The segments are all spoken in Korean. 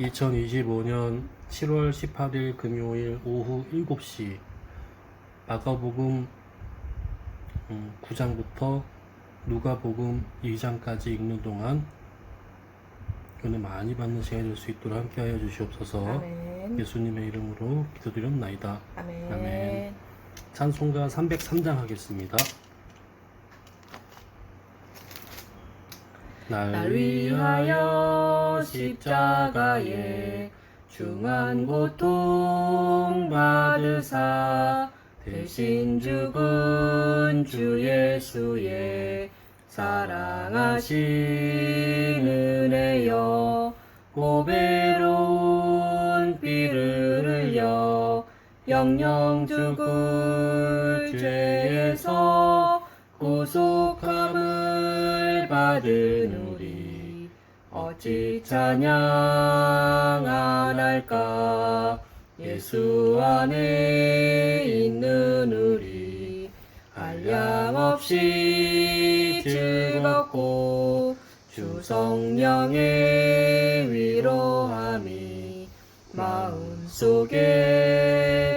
2025년 7월 18일 금요일 오후 7시 마가복음 9장부터 누가복음 2장까지 읽는 동안 은혜 많이 받는 시간이 될 수 있도록 함께하여 주시옵소서. 아멘. 예수님의 이름으로 기도드립나이다. 아멘. 아멘. 찬송가 303장 하겠습니다. 날 위하여 십자가에 중한 고통 받으사 대신 죽은 주 예수의 사랑하신 은혜여 고배로운 피를 흘려 영영 죽을 죄에서 구속함을 받은 우리 어찌 찬양 안 할까. 예수 안에 있는 우리 한량없이 즐겁고 주 성령의 위로함이 마음속에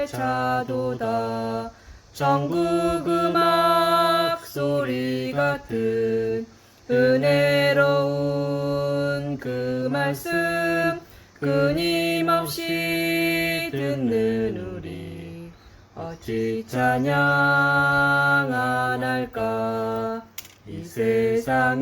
차도다. 전국 음악 소리 같은 은혜로운 그 말씀 끊임없이 듣는 우리 어찌 찬양 안 할까. 이 세상의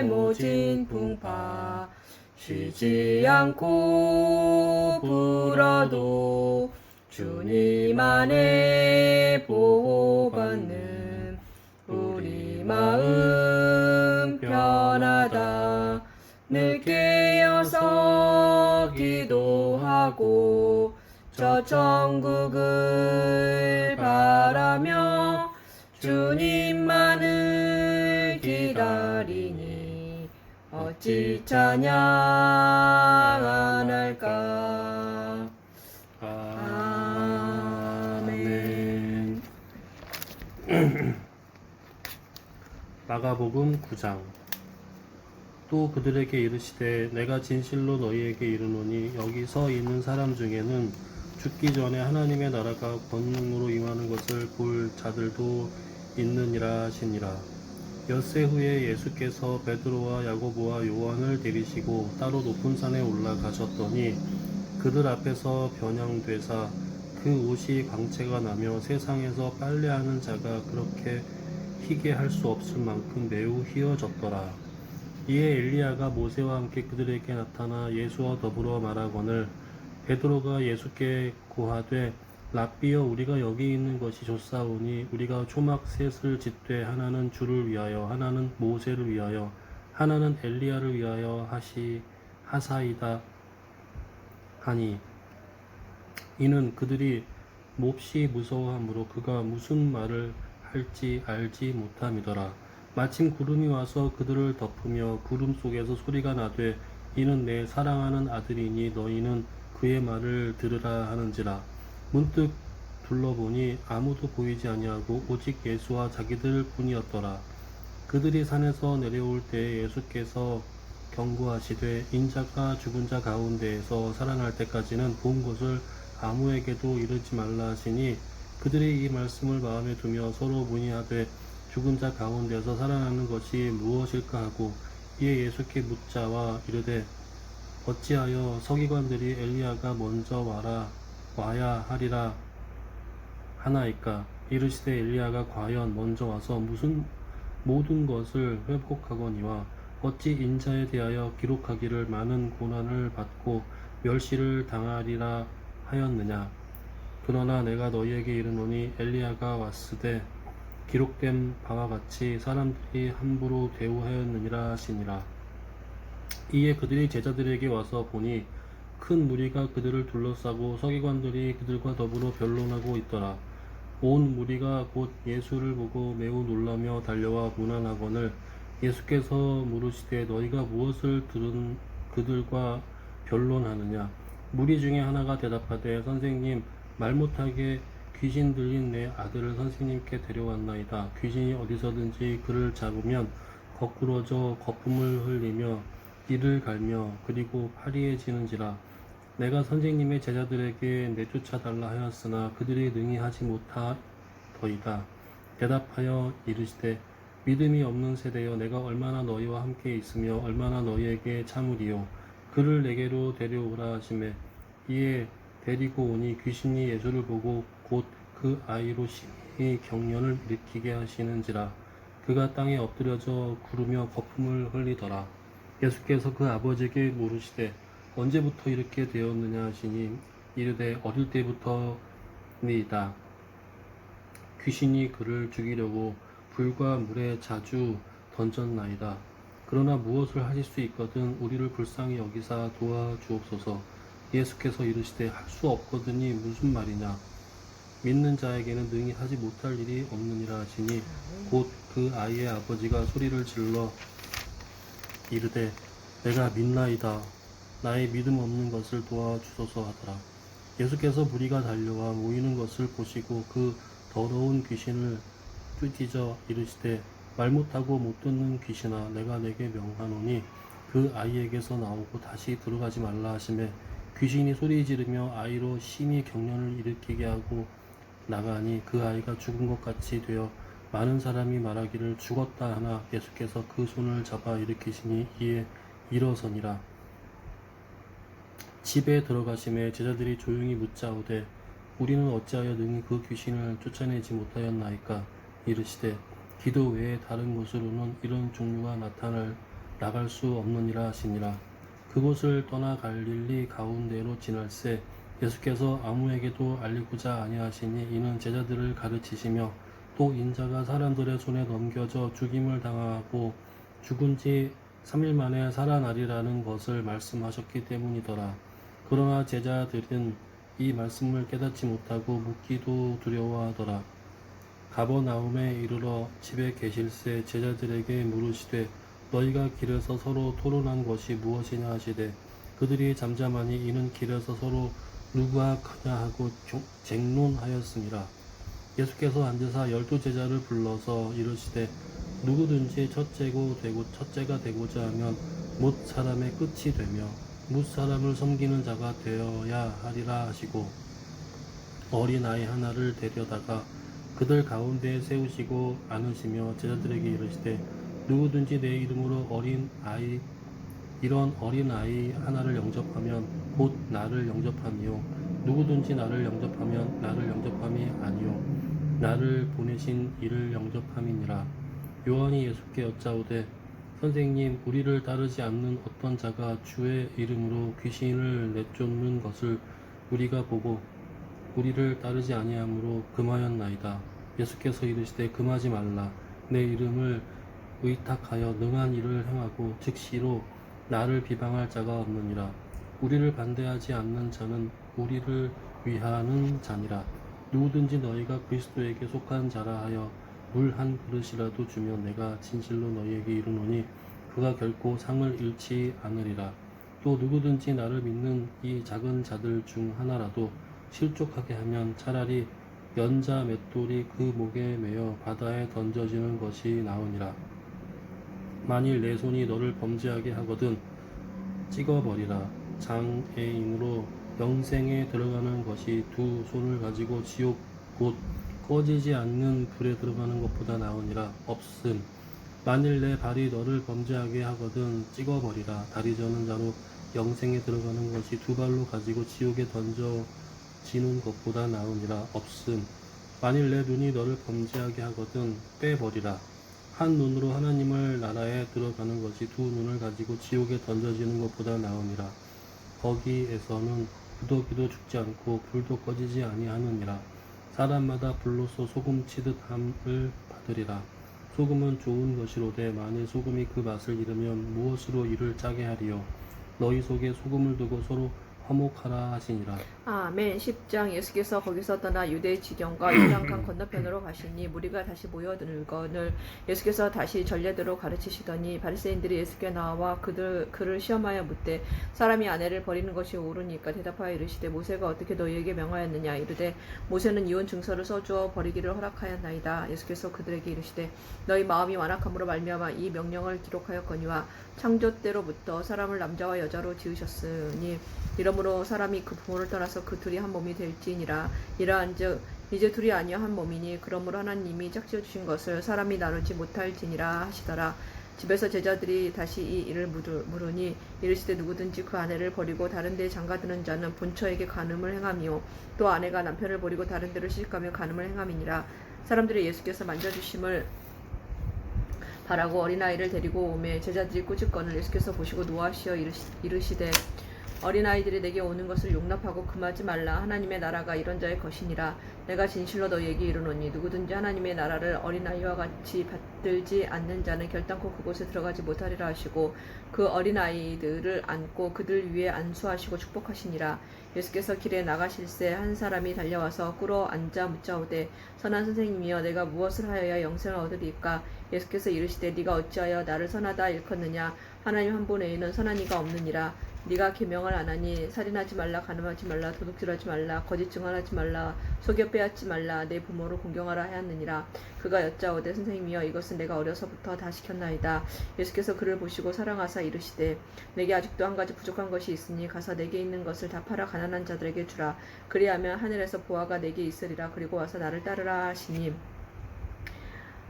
모진 풍파 쉬지 않고 불어도 주님 안에 보호받는 우리 마음 편하다. 늘 깨어서 기도하고 저 천국을 바라며 주님만을 기다리니 어찌 찬양 안 할까. 아멘. 마가복음 9장. 또 그들에게 이르시되 내가 진실로 너희에게 이르노니 여기 서 있는 사람 중에는 죽기 전에 하나님의 나라가 권능으로 임하는 것을 볼 자들도 있느니라 하시니라. 엿새 후에 예수께서 베드로와 야고보와 요한을 데리시고 따로 높은 산에 올라가셨더니 그들 앞에서 변양되사 그 옷이 광채가 나며 세상에서 빨래하는 자가 그렇게 희게 할 수 없을 만큼 매우 희어졌더라. 이에 엘리야가 모세와 함께 그들에게 나타나 예수와 더불어 말하거늘 베드로가 예수께 고하되 랍비여 우리가 여기 있는 것이 좋사오니 우리가 초막 셋을 짓되 하나는 주를 위하여 하나는 모세를 위하여 하나는 엘리야를 위하여 하사이다 하니 이는 그들이 몹시 무서워하므로 그가 무슨 말을 할지 알지 못함이더라. 마침 구름이 와서 그들을 덮으며 구름 속에서 소리가 나되 이는 내 사랑하는 아들이니 너희는 그의 말을 들으라 하는지라. 문득 둘러보니 아무도 보이지 아니하고 오직 예수와 자기들 뿐이었더라. 그들이 산에서 내려올 때 예수께서 경고하시되 인자가 죽은 자 가운데에서 살아날 때까지는 본 것을 아무에게도 이르지 말라 하시니 그들이 이 말씀을 마음에 두며 서로 문의하되 죽은 자 가운데서 살아나는 것이 무엇일까 하고 이에 예수께 묻자와 이르되 어찌하여 서기관들이 엘리야가 먼저 와야 하리라 하나이까. 이르시되 엘리야가 과연 먼저 와서 무슨 모든 것을 회복하거니와 어찌 인자에 대하여 기록하기를 많은 고난을 받고 멸시를 당하리라 하였느냐. 그러나 내가 너희에게 이르노니 엘리야가 왔으되 기록된 바와 같이 사람들이 함부로 대우하였느니라 하시니라. 이에 그들이 제자들에게 와서 보니 큰 무리가 그들을 둘러싸고 서기관들이 그들과 더불어 변론하고 있더라. 온 무리가 곧 예수를 보고 매우 놀라며 달려와 문안하거늘 예수께서 물으시되 너희가 무엇을 들은 그들과 변론하느냐. 무리 중에 하나가 대답하되 선생님 말 못하게 귀신 들린 내 아들을 선생님께 데려왔나이다. 귀신이 어디서든지 그를 잡으면 거꾸러져 거품을 흘리며 이를 갈며 그리고 파리해지는지라. 내가 선생님의 제자들에게 내쫓아 달라 하였으나 그들이 능히 하지 못하더이다. 대답하여 이르시되 믿음이 없는 세대여, 내가 얼마나 너희와 함께 있으며 얼마나 너희에게 참으리요. 그를 내게로 데려오라 하시매 이에 데리고 오니 귀신이 예수를 보고 곧 그 아이로 심히 경련을 일으키게 하시는지라. 그가 땅에 엎드려져 구르며 거품을 흘리더라. 예수께서 그 아버지에게 물으시되 언제부터 이렇게 되었느냐 하시니 이르되 어릴 때부터니이다. 귀신이 그를 죽이려고 불과 물에 자주 던졌나이다. 그러나 무엇을 하실 수 있거든 우리를 불쌍히 여기사 도와주옵소서. 예수께서 이르시되 할 수 없거든이 무슨 말이냐. 믿는 자에게는 능히 하지 못할 일이 없느니라 하시니 곧 그 아이의 아버지가 소리를 질러 이르되 내가 믿나이다. 나의 믿음 없는 것을 도와주소서 하더라. 예수께서 무리가 달려와 모이는 것을 보시고 그 더러운 귀신을 쫓이져 이르시되 말 못하고 못 듣는 귀신아, 내가 내게 명하노니 그 아이에게서 나오고 다시 들어가지 말라 하시매 귀신이 소리 지르며 아이로 심히 경련을 일으키게 하고 나가니 그 아이가 죽은 것 같이 되어 많은 사람이 말하기를 죽었다 하나 예수께서 그 손을 잡아 일으키시니 이에 일어서니라. 집에 들어가심에 제자들이 조용히 묻자오되 우리는 어찌하여 능히 그 귀신을 쫓아내지 못하였나이까. 이르시되 기도 외에 다른 곳으로는 이런 종류가 나갈 수 없느니라 하시니라. 그곳을 떠나 갈릴리 가운데로 지날새 예수께서 아무에게도 알리고자 아니하시니 이는 제자들을 가르치시며 또 인자가 사람들의 손에 넘겨져 죽임을 당하고 죽은 지 3일 만에 살아나리라는 것을 말씀하셨기 때문이더라. 그러나 제자들은 이 말씀을 깨닫지 못하고 묻기도 두려워하더라. 가버나움에 이르러 집에 계실새 제자들에게 물으시되 너희가 길에서 서로 토론한 것이 무엇이냐 하시되 그들이 잠잠하니 이는 길에서 서로 누구가 크냐 하고 쟁론하였습니다. 예수께서 앉으사 12 제자를 불러서 이르시되 누구든지 첫째가 되고자 하면 못 사람의 끝이 되며 못 사람을 섬기는 자가 되어야 하리라 하시고 어린아이 하나를 데려다가 그들 가운데에 세우시고 안으시며 제자들에게 이르시되 누구든지 내 이름으로 이런 어린아이 하나를 영접하면 곧 나를 영접함이요 누구든지 나를 영접하면 나를 영접함이 아니요 나를 보내신 이를 영접함이니라. 요한이 예수께 여짜오되 선생님, 우리를 따르지 않는 어떤 자가 주의 이름으로 귀신을 내쫓는 것을 우리가 보고 우리를 따르지 아니하므로 금하였나이다. 예수께서 이르시되 금하지 말라. 내 이름을 의탁하여 능한 일을 행하고 즉시로 나를 비방할 자가 없느니라. 우리를 반대하지 않는 자는 우리를 위하는 자니라. 누구든지 너희가 그리스도에게 속한 자라 하여 물 한 그릇이라도 주면 내가 진실로 너희에게 이르노니 그가 결코 상을 잃지 않으리라. 또 누구든지 나를 믿는 이 작은 자들 중 하나라도 실족하게 하면 차라리 연자 맷돌이 그 목에 매어 바다에 던져지는 것이 나으니라. 만일 내 손이 너를 범죄하게 하거든 찍어버리라. 장애인으로 영생에 들어가는 것이 두 손을 가지고 지옥 곧 꺼지지 않는 불에 들어가는 것보다 나으니라. 없음. 만일 내 발이 너를 범죄하게 하거든 찍어버리라. 다리 저는 자로 영생에 들어가는 것이 두 발로 가지고 지옥에 던져지는 것보다 나으니라. 없음. 만일 내 눈이 너를 범죄하게 하거든 빼버리라. 한 눈으로 하나님을 나라에 들어가는 것이 두 눈을 가지고 지옥에 던져지는 것보다 나으니라. 거기에서는 구더기도 죽지 않고 불도 꺼지지 아니하느니라. 사람마다 불로써 소금 치듯 함을 받으리라. 소금은 좋은 것이로되 만일 소금이 그 맛을 잃으면 무엇으로 이를 짜게 하리요. 너희 속에 소금을 두고 서로 화목하라 하시니라. 아멘. 10장. 예수께서 거기서 떠나 유대 지경과 요단강 건너편으로 가시니 무리가 다시 모여들거늘 예수께서 다시 전례대로 가르치시더니 바리새인들이 예수께 나와 그를 시험하여 묻되 사람이 아내를 버리는 것이 옳으니까 대답하여 이르시되 모세가 어떻게 너희에게 명하였느냐 이르되 모세는 이혼 증서를 써주어 버리기를 허락하였나이다. 예수께서 그들에게 이르시되 너희 마음이 완악함으로 말미암아 이 명령을 기록하였거니와 창조 때로부터 사람을 남자와 여자로 지으셨으니 이러므로 사람이 그 부모를 떠나서 그 둘이 한 몸이 될지니라. 이러한즉 이제 둘이 아니여 한 몸이니 그러므로 하나님이 짝지어 주신 것을 사람이 나누지 못할지니라 하시더라. 집에서 제자들이 다시 이 일을 물으니 이르시되 누구든지 그 아내를 버리고 다른 데에 장가드는 자는 본처에게 간음을 행함이요 또 아내가 남편을 버리고 다른 데로 시집가며 간음을 행함이니라. 사람들이 예수께서 만져주심을 바라고 어린아이를 데리고 오매 제자들이 꾸짖거늘 예수께서 보시고 노하시어 이르시되 어린아이들이 내게 오는 것을 용납하고 금하지 말라. 하나님의 나라가 이런 자의 것이니라. 내가 진실로 너희에게 이르노니 누구든지 하나님의 나라를 어린아이와 같이 받들지 않는 자는 결단코 그곳에 들어가지 못하리라 하시고 그 어린아이들을 안고 그들 위에 안수하시고 축복하시니라. 예수께서 길에 나가실새 한 사람이 달려와서 꿇어 앉아 묻자오되 선한 선생님이여 내가 무엇을 하여야 영생을 얻으리까? 예수께서 이르시되 네가 어찌하여 나를 선하다 일컫느냐? 하나님 한 분 외에는 선한 이가 없느니라. 네가 계명을 안 하니 살인하지 말라, 간음하지 말라, 도둑질하지 말라, 거짓 증언하지 말라, 속여 빼앗지 말라, 내 부모를 공경하라 하였느니라. 그가 여짜오되 선생님이여 이것은 내가 어려서부터 다 시켰나이다. 예수께서 그를 보시고 사랑하사 이르시되 내게 아직도 한 가지 부족한 것이 있으니 가서 내게 있는 것을 다 팔아 가난한 자들에게 주라. 그리하면 하늘에서 보화가 내게 있으리라. 그리고 와서 나를 따르라 하시니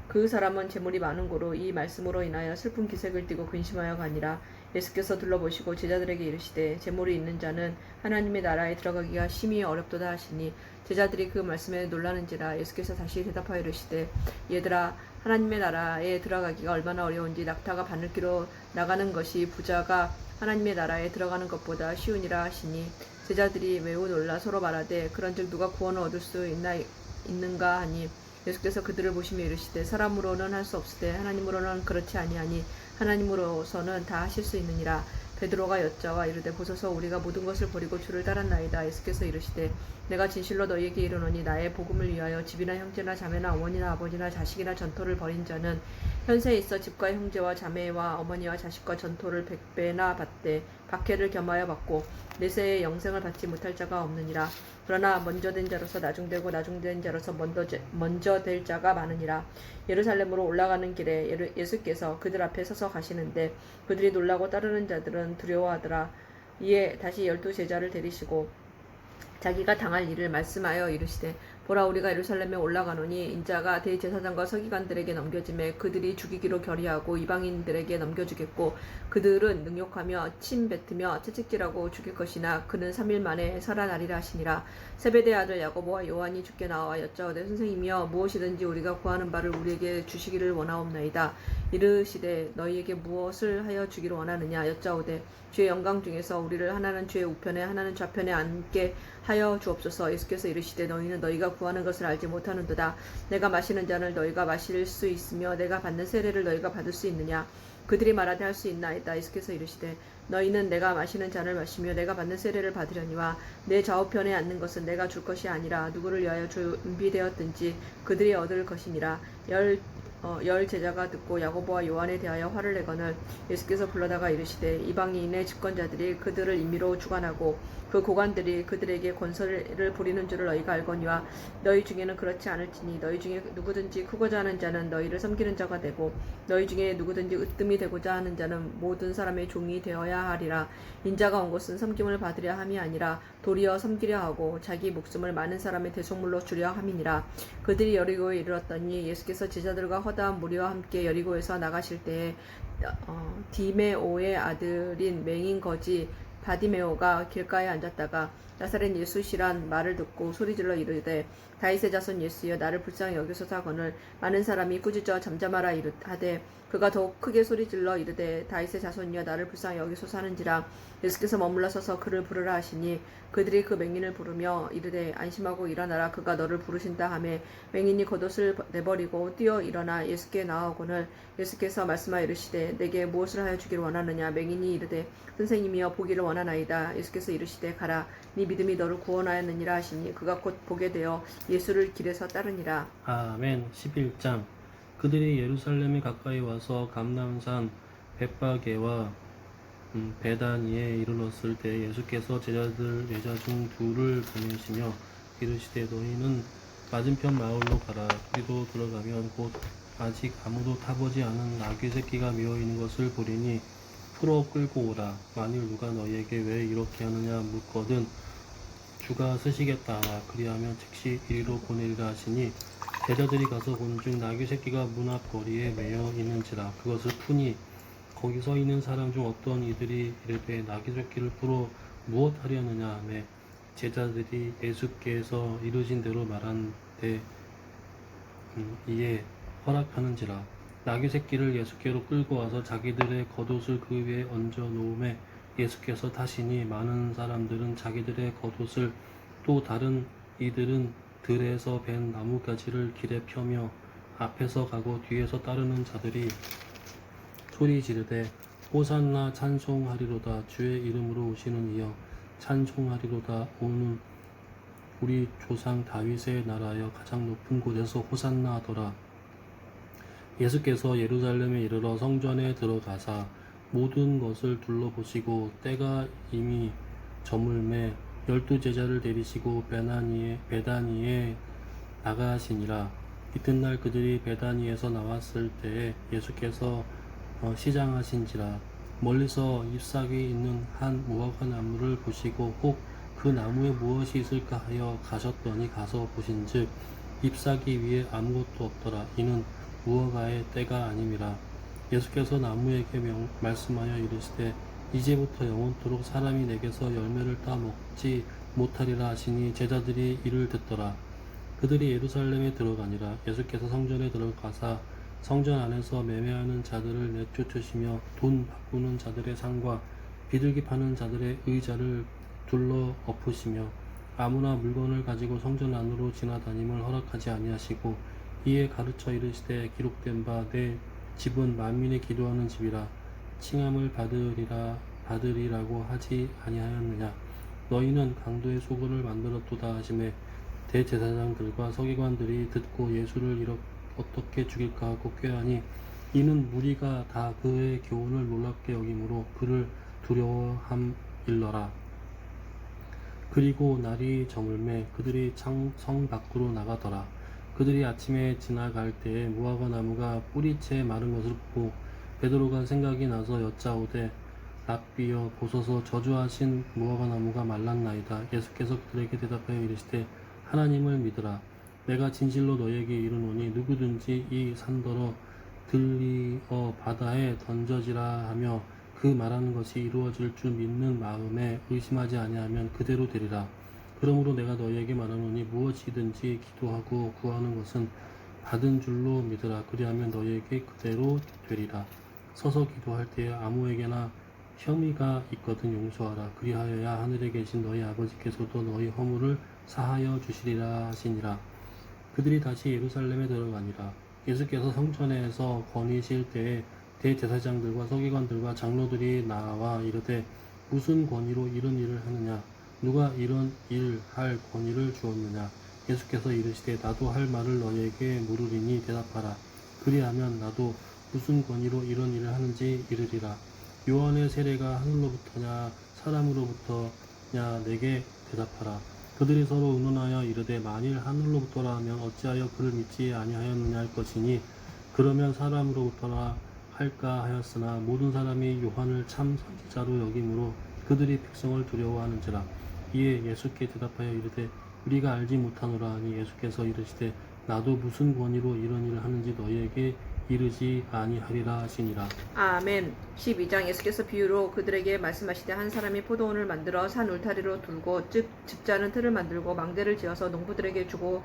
그 사람은 재물이 많은 고로 이 말씀으로 인하여 슬픈 기색을 띠고 근심하여 가니라. 예수께서 둘러보시고 제자들에게 이르시되 재물이 있는 자는 하나님의 나라에 들어가기가 심히 어렵도다 하시니 제자들이 그 말씀에 놀라는지라. 예수께서 다시 대답하여 이르시되 얘들아 하나님의 나라에 들어가기가 얼마나 어려운지 낙타가 바늘기로 나가는 것이 부자가 하나님의 나라에 들어가는 것보다 쉬우니라 하시니 제자들이 매우 놀라 서로 말하되 그런즉 누가 구원을 얻을 수 있는가 하니 예수께서 그들을 보시며 이르시되 사람으로는 할 수 없으되 하나님으로는 그렇지 아니하니 하나님으로서는 다 하실 수 있느니라. 베드로가 여짜와 이르되 보소서 우리가 모든 것을 버리고 주를 따랐나이다. 예수께서 이르시되 내가 진실로 너희에게 이르노니 나의 복음을 위하여 집이나 형제나 자매나 어머니나 아버지나 자식이나 전토를 벌인 자는 현세에 있어 집과 형제와 자매와 어머니와 자식과 전토를 100배나 받되 박해를 겸하여 받고 내세에 영생을 받지 못할 자가 없느니라. 그러나 먼저 된 자로서 나중되고 나중된 자로서 먼저 될 자가 많으니라. 예루살렘으로 올라가는 길에 예수께서 그들 앞에 서서 가시는데 그들이 놀라고 따르는 자들은 두려워하더라. 이에 다시 12 제자를 데리시고 자기가 당할 일을 말씀하여 이르시되 보라 우리가 예루살렘에 올라가노니 인자가 대제사장과 서기관들에게 넘겨지매 그들이 죽이기로 결의하고 이방인들에게 넘겨주겠고 그들은 능욕하며 침 뱉으며 채찍질하고 죽일 것이나 그는 3일 만에 살아나리라 하시니라. 세베대 아들 야고보와 요한이 주께 나와 여짜오되 선생님이여 무엇이든지 우리가 구하는 바를 우리에게 주시기를 원하옵나이다. 이르시되 너희에게 무엇을 하여 주기를 원하느냐 여짜오되 주의 영광 중에서 우리를 하나는 주의 우편에 하나는 좌편에 앉게 하여 주옵소서. 예수께서 이르시되 너희는 너희가 구하는 것을 알지 못하는도다. 내가 마시는 잔을 너희가 마실 수 있으며 내가 받는 세례를 너희가 받을 수 있느냐. 그들이 말하되 할 수 있나이다. 예수께서 이르시되 너희는 내가 마시는 잔을 마시며 내가 받는 세례를 받으려니와 내 좌우편에 앉는 것은 내가 줄 것이 아니라 누구를 위하여 준비되었든지 그들이 얻을 것이니라. 열 제자가 듣고 야고보와 요한에 대하여 화를 내거늘 예수께서 불러다가 이르시되 이방인의 집권자들이 그들을 임의로 주관하고 그 고관들이 그들에게 권세를 부리는 줄을 너희가 알거니와 너희 중에는 그렇지 않을지니 너희 중에 누구든지 크고자 하는 자는 너희를 섬기는 자가 되고 너희 중에 누구든지 으뜸이 되고자 하는 자는 모든 사람의 종이 되어야 하리라. 인자가 온 것은 섬김을 받으려 함이 아니라 도리어 섬기려 하고 자기 목숨을 많은 사람의 대속물로 주려 함이니라. 그들이 여리고에 이르렀더니 예수께서 제자들과 허다한 무리와 함께 여리고에서 나가실 때에 디메오의 아들인 맹인 거지 바디메오가 길가에 앉았다가 나사렛 예수시란 말을 듣고 소리질러 이르되 다윗의 자손 예수여 나를 불쌍히 여기소서 하거늘 많은 사람이 꾸짖어 잠잠하라 하되 그가 더욱 크게 소리질러 이르되 다윗의 자손이여 나를 불쌍히 여기소서 하는지라. 예수께서 머물러 서서 그를 부르라 하시니 그들이 그 맹인을 부르며 이르되 안심하고 일어나라 그가 너를 부르신다 하매 맹인이 겉옷을 내버리고 뛰어 일어나 예수께 나아오거늘 예수께서 말씀하여 이르시되 내게 무엇을 하여 주기를 원하느냐. 맹인이 이르되 선생님이여 보기를 원하나이다. 예수께서 이르시되 가라 네 믿음이 너를 구원하였느니라 하시니 그가 곧 보게 되어 예수를 길에서 따르니라. 아멘. 11장. 그들이 예루살렘에 가까이 와서 감람산 벳바게와 베다니에 이르렀을 때 예수께서 제자들 여자 중 둘을 보내시며 이르시되 너희는 맞은편 마을로 가라. 우리도 들어가면 곧 아직 아무도 타보지 않은 나귀 새끼가 메어 있는 것을 보리니 풀어 끌고 오라. 만일 누가 너희에게 왜 이렇게 하느냐 묻거든 주가 쓰시겠다 하라. 그리하면 즉시 이리로 보내리라 하시니 제자들이 가서 본즉 나귀 새끼가 문 앞 거리에 매여 있는지라. 그것을 푸니 거기 서 있는 사람 중 어떤 이들이 이르되 나귀 새끼를 풀어 무엇 하려느냐 하매 제자들이 예수께서 이르신 대로 말한데 이에 허락하는지라. 나귀 새끼를 예수께로 끌고 와서 자기들의 겉옷을 그 위에 얹어 놓음에 예수께서 타시니 많은 사람들은 자기들의 겉옷을 또 다른 이들은 들에서 벤 나뭇가지를 길에 펴며 앞에서 가고 뒤에서 따르는 자들이 소리 지르되 호산나 찬송하리로다. 주의 이름으로 오시는 이여 찬송하리로다. 오는 우리 조상 다윗의 나라여 가장 높은 곳에서 호산나 하더라. 예수께서 예루살렘에 이르러 성전에 들어가사 모든 것을 둘러보시고 때가 이미 저물매 12제자를 데리시고 베다니에 나가시니라. 이튿날 그들이 베다니에서 나왔을 때에 예수께서 시장하신지라. 멀리서 잎사귀 있는 한 무화과 나무를 보시고 혹 그 나무에 무엇이 있을까 하여 가셨더니 가서 보신즉 잎사귀 위에 아무것도 없더라. 이는 무화과의 때가 아님이라. 예수께서 나무에게 말씀하여 이르시되 이제부터 영원토록 사람이 내게서 열매를 따 먹지 못하리라 하시니 제자들이 이를 듣더라. 그들이 예루살렘에 들어가니라. 예수께서 성전에 들어가사 성전 안에서 매매하는 자들을 내쫓으시며 돈 바꾸는 자들의 상과 비둘기 파는 자들의 의자를 둘러 엎으시며 아무나 물건을 가지고 성전 안으로 지나다님을 허락하지 아니하시고 이에 가르쳐 이르시되 기록된 바 내 집은 만민이 기도하는 집이라 칭함을 받으리라고 하지 아니하였느냐. 너희는 강도의 소굴을 만들었도다 하시매 대제사장들과 서기관들이 듣고 예수를 어떻게 죽일까 하고 꾀하니 이는 무리가 다 그의 교훈을 놀랍게 여김으로 그를 두려워함일러라. 그리고 날이 저물매 그들이 성 밖으로 나가더라. 그들이 아침에 지나갈 때에 무화과 나무가 뿌리채 마른 것을 보고 베드로가 생각이 나서 여짜오되 랍비여 보소서 저주하신 무화과 나무가 말랐나이다. 예수께서 그들에게 대답하여 이르시되 하나님을 믿으라. 내가 진실로 너희에게 이르노니 누구든지 이 산더러 들리어 바다에 던져지라 하며 그 말하는 것이 이루어질 줄 믿는 마음에 의심하지 아니하면 그대로 되리라. 그러므로 내가 너희에게 말하노니 무엇이든지 기도하고 구하는 것은 받은 줄로 믿으라. 그리하면 너희에게 그대로 되리라. 서서 기도할 때에 아무에게나 혐의가 있거든 용서하라. 그리하여야 하늘에 계신 너희 아버지께서도 너희 허물을 사하여 주시리라 하시니라. 그들이 다시 예루살렘에 들어가니라. 예수께서 성전에서 거니실 때에 대제사장들과 서기관들과 장로들이 나와 이르되 무슨 권위로 이런 일을 하느냐. 누가 이런 일 할 권위를 주었느냐. 예수께서 이르시되 나도 할 말을 너희에게 물으리니 대답하라. 그리하면 나도 무슨 권위로 이런 일을 하는지 이르리라. 요한의 세례가 하늘로부터냐 사람으로부터냐 내게 대답하라. 그들이 서로 의논하여 이르되 만일 하늘로부터라 하면 어찌하여 그를 믿지 아니하였느냐 할 것이니 그러면 사람으로부터라 할까 하였으나 모든 사람이 요한을 참 선지자로 여김으로 그들이 백성을 두려워하는지라. 이에 예수께 대답하여 이르되 우리가 알지 못하노라 하니 예수께서 이르시되 나도 무슨 권위로 이런 일을 하는지 너희에게 이르지 아니하리라 하시니라. 아멘. 12장 예수께서 비유로 그들에게 말씀하시되 한 사람이 포도원을 만들어 산 울타리로 둘고 즉 집자는 틀을 만들고 망대를 지어서 농부들에게 주고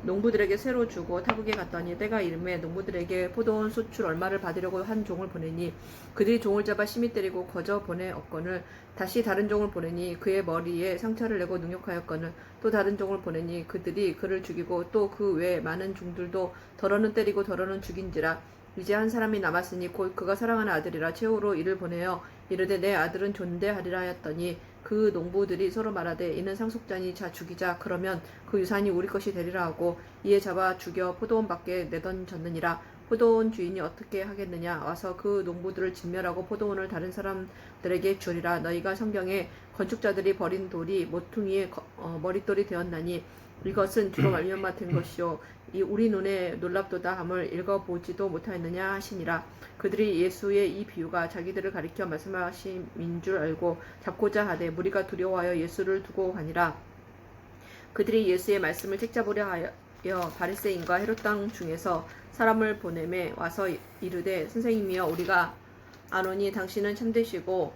농부들에게 새로 주고 타국에 갔더니 때가 이름에 농부들에게 포도원 소출 얼마를 받으려고 한 종을 보내니 그들이 종을 잡아 심히 때리고 거저 보내었거늘 다시 다른 종을 보내니 그의 머리에 상처를 내고 능욕하였거늘 또 다른 종을 보내니 그들이 그를 죽이고 또 그 외에 많은 종들도 더러는 때리고 더러는 죽인지라 이제 한 사람이 남았으니 곧 그가 사랑하는 아들이라 최후로 이를 보내어 이르되 내 아들은 존대하리라 하였더니 그 농부들이 서로 말하되 이는 상속자니 자 죽이자 그러면 그 유산이 우리 것이 되리라 하고 이에 잡아 죽여 포도원 밖에 내던졌느니라. 포도원 주인이 어떻게 하겠느냐 와서 그 농부들을 진멸하고 포도원을 다른 사람들에게 주리라. 너희가 성경에 건축자들이 버린 돌이 모퉁이의 머릿돌이 되었나니 이것은 주로 말미암아 맡은 것이요 이 우리 눈에 놀랍도다 함을 읽어보지도 못하였느냐 하시니라. 그들이 예수의 이 비유가 자기들을 가리켜 말씀하심인 줄 알고 잡고자 하되 무리가 두려워하여 예수를 두고 가니라. 그들이 예수의 말씀을 책잡으려 하여 바리새인과 헤롯 땅 중에서 사람을 보내매 와서 이르되 선생님이여 우리가 아노니 당신은 참되시고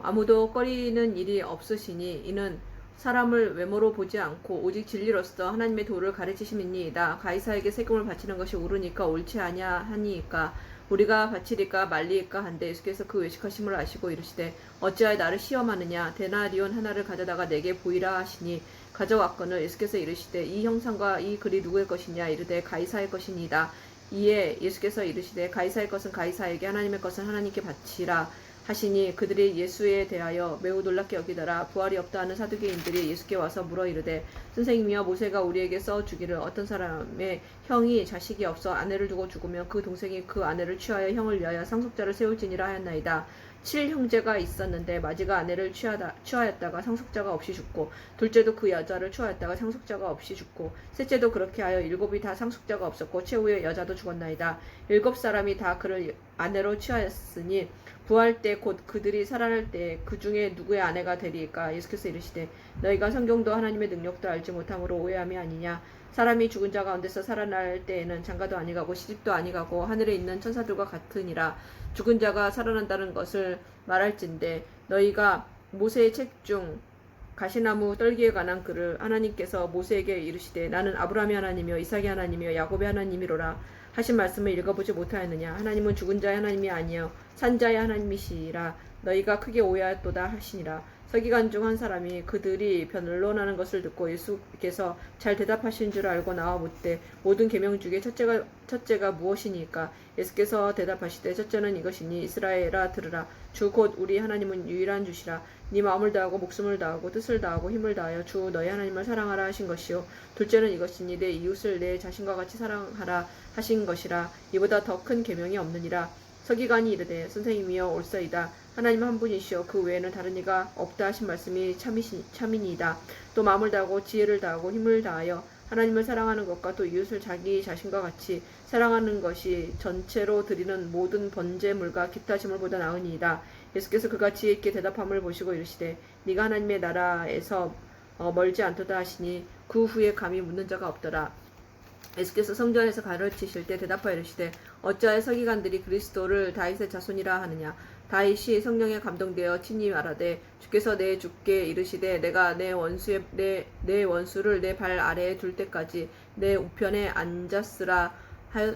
아무도 꺼리는 일이 없으시니 이는 사람을 외모로 보지 않고 오직 진리로서 하나님의 도를 가르치심이니이다. 가이사에게 세금을 바치는 것이 옳으니까 옳지 아니하니까 우리가 바치리까 말리까 한데 예수께서 그 외식하심을 아시고 이르시되 어찌하여 나를 시험하느냐 데나리온 하나를 가져다가 내게 보이라 하시니 가져왔거늘 예수께서 이르시되 이 형상과 이 글이 누구의 것이냐 이르되 가이사의 것이니이다. 이에 예수께서 이르시되 가이사의 것은 가이사에게 하나님의 것은 하나님께 바치라 하시니 그들이 예수에 대하여 매우 놀랍게 여기더라. 부활이 없다 하는 사두개인들이 예수께 와서 물어 이르되 선생님이여 모세가 우리에게 써 주기를 어떤 사람의 형이 자식이 없어 아내를 두고 죽으면 그 동생이 그 아내를 취하여 형을 위하여 상속자를 세울지니라 하였나이다. 7형제가 있었는데 마지가 아내를 취하였다가 상속자가 없이 죽고 둘째도 그 여자를 취하였다가 상속자가 없이 죽고 셋째도 그렇게 하여 7이 다 상속자가 없었고 최후에 여자도 죽었나이다. 7사람이 다 그를 아내로 취하였으니 부활 때 곧 그들이 살아날 때 그 중에 누구의 아내가 되리까. 예수께서 이르시되 너희가 성경도 하나님의 능력도 알지 못함으로 오해함이 아니냐. 사람이 죽은 자 가운데서 살아날 때에는 장가도 아니가고 시집도 아니가고 하늘에 있는 천사들과 같으니라. 죽은 자가 살아난다는 것을 말할진대 너희가 모세의 책 중 가시나무 떨기에 관한 글을 하나님께서 모세에게 이르시되 나는 아브라함의 하나님이요 이삭의 하나님이요 야곱의 하나님이로라 하신 말씀을 읽어보지 못하였느냐. 하나님은 죽은 자의 하나님이 아니요 산 자의 하나님이시라. 너희가 크게 오해하였도다 하시니라. 서기관 중 한 사람이 그들이 변론하는 것을 듣고 예수께서 잘 대답하신 줄 알고 나와 묻되 모든 계명 중에 첫째가 무엇이니까. 예수께서 대답하시되 첫째는 이것이니 이스라엘아 들으라. 주 곧 우리 하나님은 유일한 주시라. 네 마음을 다하고 목숨을 다하고 뜻을 다하고 힘을 다하여 주 너희 하나님을 사랑하라 하신 것이요 둘째는 이것이니 내 이웃을 내 자신과 같이 사랑하라 하신 것이라. 이보다 더 큰 계명이 없느니라. 서기관이 이르되 선생님이여 옳사이다. 하나님 한 분이시여 그 외에는 다른 이가 없다 하신 말씀이 참이니이다. 또 마음을 다하고 지혜를 다하고 힘을 다하여 하나님을 사랑하는 것과 또 이웃을 자기 자신과 같이 사랑하는 것이 전체로 드리는 모든 번제물과 기타 제물보다 나으니이다. 예수께서 그가 지혜 있게 대답함을 보시고 이르시되 네가 하나님의 나라에서 멀지 않도다 하시니 그 후에 감히 묻는 자가 없더라. 예수께서 성전에서 가르치실 때 대답하여 이르시되 어찌하여 서기관들이 그리스도를 다윗의 자손이라 하느냐. 다윗이 성령에 감동되어 친히 말하되 주께서 내 주께 이르시되 내가 내 원수를 내 발 아래에 둘 때까지 내 우편에 앉았으라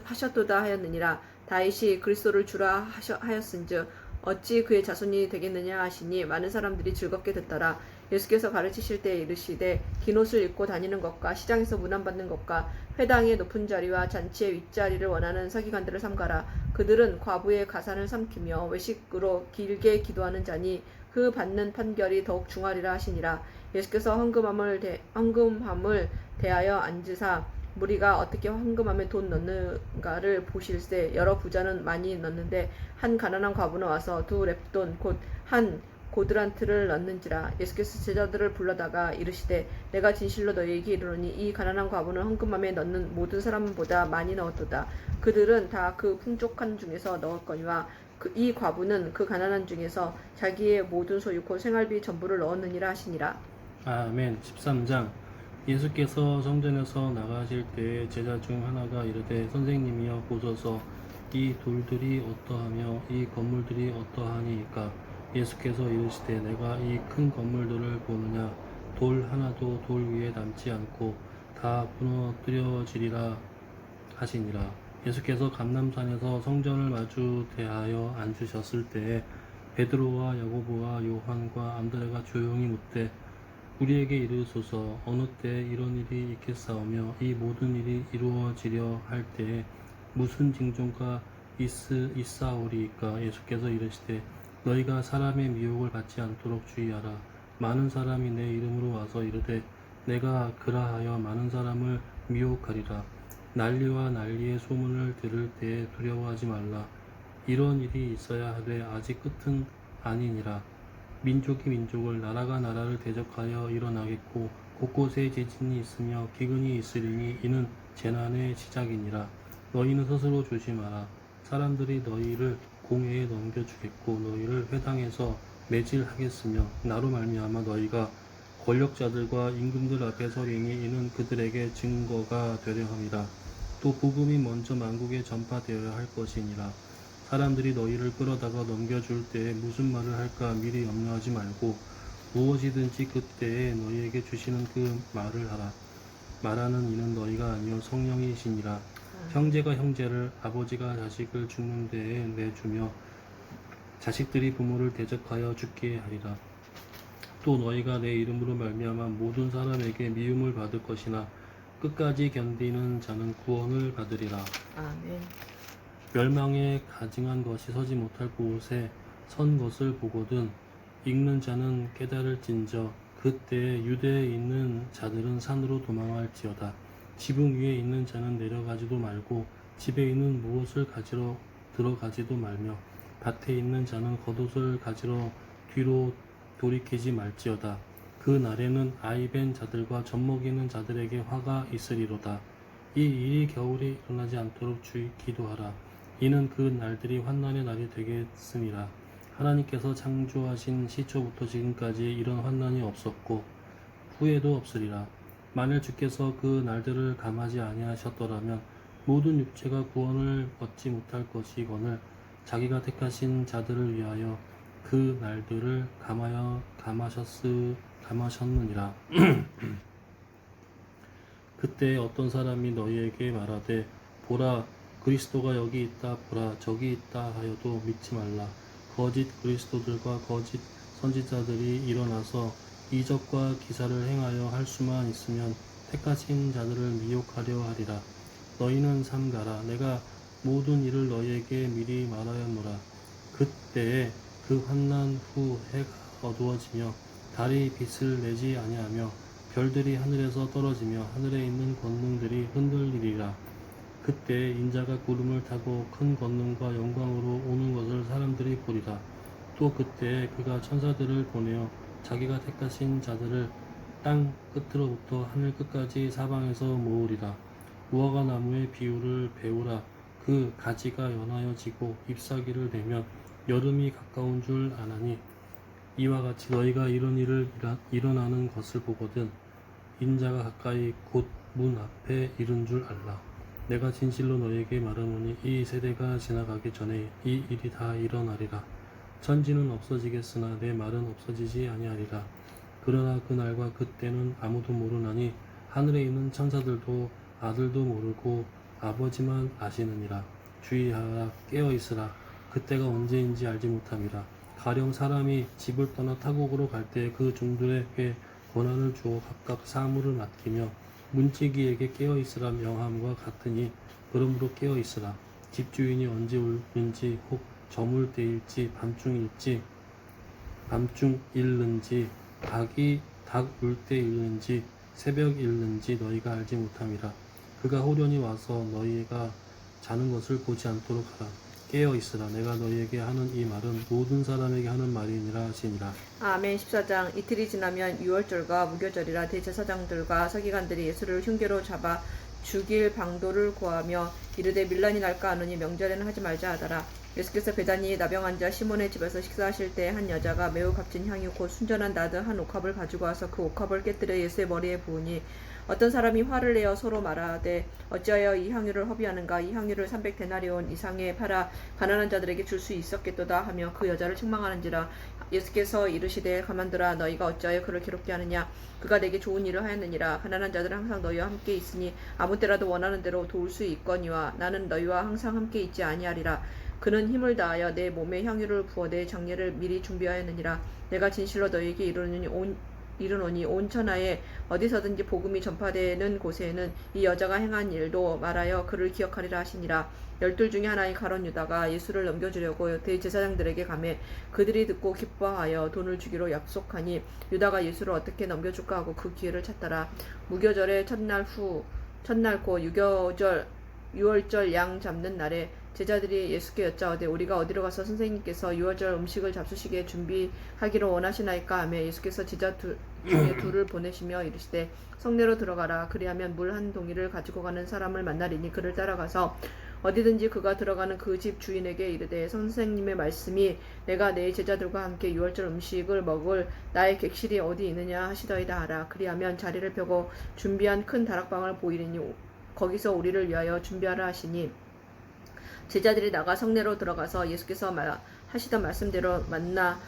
하셨도다 하였느니라. 다윗이 그리스도를 주라 하였은즉 어찌 그의 자손이 되겠느냐 하시니 많은 사람들이 즐겁게 듣더라. 예수께서 가르치실 때 이르시되 긴 옷을 입고 다니는 것과 시장에서 문안받는 것과 회당의 높은 자리와 잔치의 윗자리를 원하는 서기관들을 삼가라. 그들은 과부의 가산을 삼키며 외식으로 길게 기도하는 자니 그 받는 판결이 더욱 중하리라 하시니라. 예수께서 헌금함을 대하여 앉으사 무리가 어떻게 헌금함에 돈 넣는가를 보실세 여러 부자는 많이 넣는데 한 가난한 과부는 와서 2렙돈 곧 한 고드란트를 넣는지라. 예수께서 제자들을 불러다가 이르시되 내가 진실로 너희에게 이르노니 이 가난한 과부는 헌금함에 넣는 모든 사람보다 많이 넣었도다. 그들은 다 그 풍족한 중에서 넣었거니와 이 과부는 그 가난한 중에서 자기의 모든 소유 곧 생활비 전부를 넣었느니라 하시니라. 아멘. 13장. 예수께서 성전에서 나가실 때에 제자 중 하나가 이르되 선생님이여 보소서 이 돌들이 어떠하며 이 건물들이 어떠하니이까. 예수께서 이르시되 내가 이 큰 건물들을 보느냐. 돌 하나도 돌 위에 남지 않고 다 무너뜨려지리라 하시니라. 예수께서 감람산에서 성전을 마주 대하여 앉으셨을 때에 베드로와 야고보와 요한과 안드레가 조용히 묻되 우리에게 이르소서 어느 때 이런 일이 있겠사오며 이 모든 일이 이루어지려 할 때에 무슨 징조가 있사오리이까. 예수께서 이르시되 너희가 사람의 미혹을 받지 않도록 주의하라. 많은 사람이 내 이름으로 와서 이르되 내가 그라하여 많은 사람을 미혹하리라. 난리와 난리의 소문을 들을 때에 두려워하지 말라. 이런 일이 있어야 하되 아직 끝은 아니니라. 민족이 민족을 나라가 나라를 대적하여 일어나겠고 곳곳에 지진이 있으며 기근이 있으리니 이는 재난의 시작이니라. 너희는 스스로 조심하라. 사람들이 너희를 공회에 넘겨주겠고 너희를 회당에서 매질하겠으며 나로 말미암아 너희가 권력자들과 임금들 앞에 서리니 이는 그들에게 증거가 되려 함이라. 또 복음이 먼저 만국에 전파되어야 할 것이니라. 사람들이 너희를 끌어다가 넘겨줄 때에 무슨 말을 할까 미리 염려하지 말고 무엇이든지 그때에 너희에게 주시는 그 말을 하라. 말하는 이는 너희가 아니요 성령이시니라. 형제가 형제를 아버지가 자식을 죽는 데에 내주며 자식들이 부모를 대적하여 죽게 하리라. 또 너희가 내 이름으로 말미암아 모든 사람에게 미움을 받을 것이나 끝까지 견디는 자는 구원을 받으리라. 아멘. 멸망에 가증한 것이 서지 못할 곳에 선 것을 보거든 읽는 자는 깨달을진저 그때에 유대에 있는 자들은 산으로 도망할지어다. 지붕 위에 있는 자는 내려가지도 말고 집에 있는 무엇을 가지러 들어가지도 말며 밭에 있는 자는 겉옷을 가지러 뒤로 돌이키지 말지어다. 그 날에는 아이벤 자들과 젖먹이는 자들에게 화가 있으리로다. 이 일이 겨울에 일어나지 않도록 주의 기도하라. 이는 그 날들이 환난의 날이 되겠음이라. 하나님께서 창조하신 시초부터 지금까지 이런 환난이 없었고 후에도 없으리라. 만일 주께서 그 날들을 감하지 아니하셨더라면 모든 육체가 구원을 얻지 못할 것이거늘 자기가 택하신 자들을 위하여 그 날들을 감하셨느니라. 그때 어떤 사람이 너희에게 말하되 보라 그리스도가 여기 있다 보라 저기 있다 하여도 믿지 말라. 거짓 그리스도들과 거짓 선지자들이 일어나서 이적과 기사를 행하여 할 수만 있으면 택하신 자들을 미혹하려 하리라. 너희는 삼가라. 내가 모든 일을 너희에게 미리 말하였노라. 그때에 그 환난 후 해가 어두워지며 달이 빛을 내지 아니하며 별들이 하늘에서 떨어지며 하늘에 있는 권능들이 흔들리리라. 그때 인자가 구름을 타고 큰 권능과 영광으로 오는 것을 사람들이 보리라. 또 그때 그가 천사들을 보내어 자기가 택하신 자들을 땅 끝으로부터 하늘 끝까지 사방에서 모으리라. 무화과 나무의 비유를 배우라. 그 가지가 연하여 지고 잎사귀를 내면 여름이 가까운 줄 아나니 이와 같이 너희가 이런 일을 일어나는 것을 보거든 인자가 가까이 곧 문 앞에 이른 줄 알라. 내가 진실로 너희에게 말하노니 이 세대가 지나가기 전에 이 일이 다 일어나리라. 천지는 없어지겠으나 내 말은 없어지지 아니하리라. 그러나 그 날과 그때는 아무도 모르나니 하늘에 있는 천사들도 아들도 모르고 아버지만 아시느니라. 주의하라. 깨어있으라. 그때가 언제인지 알지 못함이라. 가령 사람이 집을 떠나 타국으로 갈 때 그 종들에게 권한을 주어 각각 사물을 맡기며 문지기에게 깨어있으라 명함과 같으니 그러므로 깨어있으라. 집주인이 언제 올는지 혹 저물 때일지 밤중 일는지 닭 울 때 일는지 새벽 일는지 너희가 알지 못함이라. 그가 호련히 와서 너희가 자는 것을 보지 않도록 하라. 깨어 있으라. 내가 너희에게 하는 이 말은 모든 사람에게 하는 말이니라 하시니라. 아멘. 14장. 이틀이 지나면 유월절과 무교절이라 대제사장들과 서기관들이 예수를 흉계로 잡아 죽일 방도를 구하며 이르되 밀란이 날까 하노니 명절에는 하지 말자 하더라. 예수께서 베다니에 나병한 자 시몬의 집에서 식사하실 때 한 여자가 매우 값진 향유 곧 순전한 나드 한 옥합을 가지고 와서 그 옥합을 깨뜨려 예수의 머리에 부으니 어떤 사람이 화를 내어 서로 말하되 어찌하여 이 향유를 허비하는가. 이 향유를 300데나리온 이상에 팔아 가난한 자들에게 줄 수 있었겠도다 하며 그 여자를 책망하는지라. 예수께서 이르시되 가만두라. 너희가 어찌하여 그를 괴롭게 하느냐. 그가 내게 좋은 일을 하였느니라. 가난한 자들은 항상 너희와 함께 있으니 아무 때라도 원하는 대로 도울 수 있거니와 나는 너희와 항상 함께 있지 아니하리라. 그는 힘을 다하여 내 몸에 향유를 부어 내 장례를 미리 준비하였느니라. 내가 진실로 너희에게 이르노니 온 천하에 어디서든지 복음이 전파되는 곳에는 이 여자가 행한 일도 말하여 그를 기억하리라 하시니라. 12 중에 하나인 가룟 유다가 예수를 넘겨주려고 대제사장들에게 가매 그들이 듣고 기뻐하여 돈을 주기로 약속하니 유다가 예수를 어떻게 넘겨줄까 하고 그 기회를 찾더라. 무교절의 첫날 곧 유월절 양 잡는 날에 제자들이 예수께 여짜오되 우리가 어디로 가서 선생님께서 유월절 음식을 잡수시게 준비하기를 원하시나이까 하며 예수께서 제자 중에 둘을 보내시며 이르시되 성내로 들어가라. 그리하면 물 한 동이를 가지고 가는 사람을 만나리니 그를 따라가서 어디든지 그가 들어가는 그 집 주인에게 이르되 선생님의 말씀이 내가 내 제자들과 함께 유월절 음식을 먹을 나의 객실이 어디 있느냐 하시더이다 하라. 그리하면 자리를 펴고 준비한 큰 다락방을 보이리니 거기서 우리를 위하여 준비하라 하시니 제자들이 나가 성내로 들어가서 예수께서 하시던 말씀대로 만나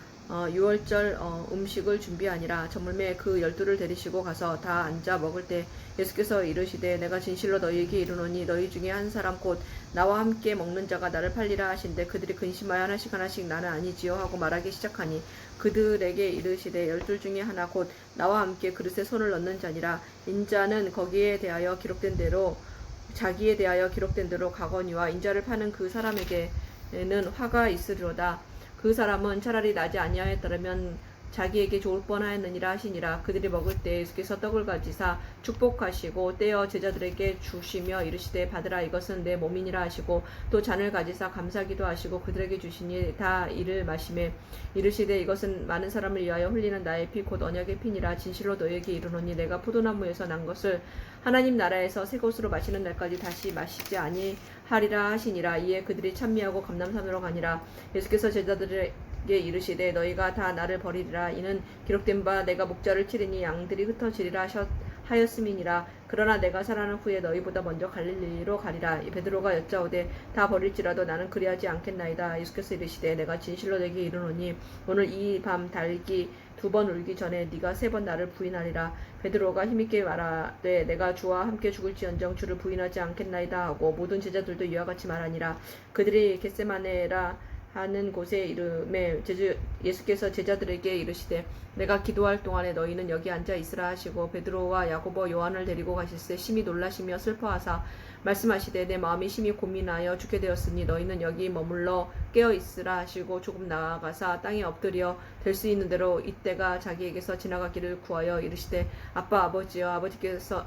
유월절 음식을 준비하니라. 저물매 그 12를 데리시고 가서 다 앉아 먹을 때 예수께서 이르시되 내가 진실로 너희에게 이르노니 너희 중에 한 사람 곧 나와 함께 먹는 자가 나를 팔리라 하신데 그들이 근심하여 하나씩 나는 아니지요 하고 말하기 시작하니 그들에게 이르시되 12 중에 하나 곧 나와 함께 그릇에 손을 넣는 자니라. 인자는 거기에 대하여 기록된 대로 자기에 대하여 기록된 대로 가거니와 인자를 파는 그 사람에게는 화가 있으리로다. 그 사람은 차라리 나지 아니하였더라면 자기에게 좋을 뻔하였느니라 하시니라. 그들이 먹을 때 예수께서 떡을 가지사 축복하시고 떼어 제자들에게 주시며 이르시되 받으라 이것은 내 몸이니라 하시고 또 잔을 가지사 감사기도 하시고 그들에게 주시니 다 이를 마시매 이르시되 이것은 많은 사람을 위하여 흘리는 나의 피 곧 언약의 피니라. 진실로 너희에게 이르노니 내가 포도나무에서 난 것을 하나님 나라에서 새 것으로 마시는 날까지 다시 마시지 아니하리라 하시니라. 이에 그들이 찬미하고 감람산으로 가니라. 예수께서 제자들에게 이르시되 너희가 다 나를 버리리라. 이는 기록된 바 내가 목자를 치리니 양들이 흩어지리라 하였음이니라. 그러나 내가 살아난 후에 너희보다 먼저 갈릴리로 가리라. 베드로가 여짜오되 다 버릴지라도 나는 그리하지 않겠나이다. 예수께서 이르시되 내가 진실로 내게 이르노니 오늘 이 밤 달기 2번 울기 전에 네가 3번 나를 부인하리라. 베드로가 힘있게 말하되 내가 주와 함께 죽을지언정 주를 부인하지 않겠나이다 하고 모든 제자들도 이와 같이 말하니라. 그들이 겟세마네라 하는 곳에 이름에 예수께서 제자들에게 이르시되 내가 기도할 동안에 너희는 여기 앉아 있으라 하시고 베드로와 야고보 요한을 데리고 가실새 심히 놀라시며 슬퍼하사 말씀하시되 내 마음이 심히 고민하여 죽게 되었으니 너희는 여기 머물러 깨어 있으라 하시고 조금 나아가사 땅에 엎드려 될 수 있는 대로 이때가 자기에게서 지나가기를 구하여 이르시되 아빠 아버지여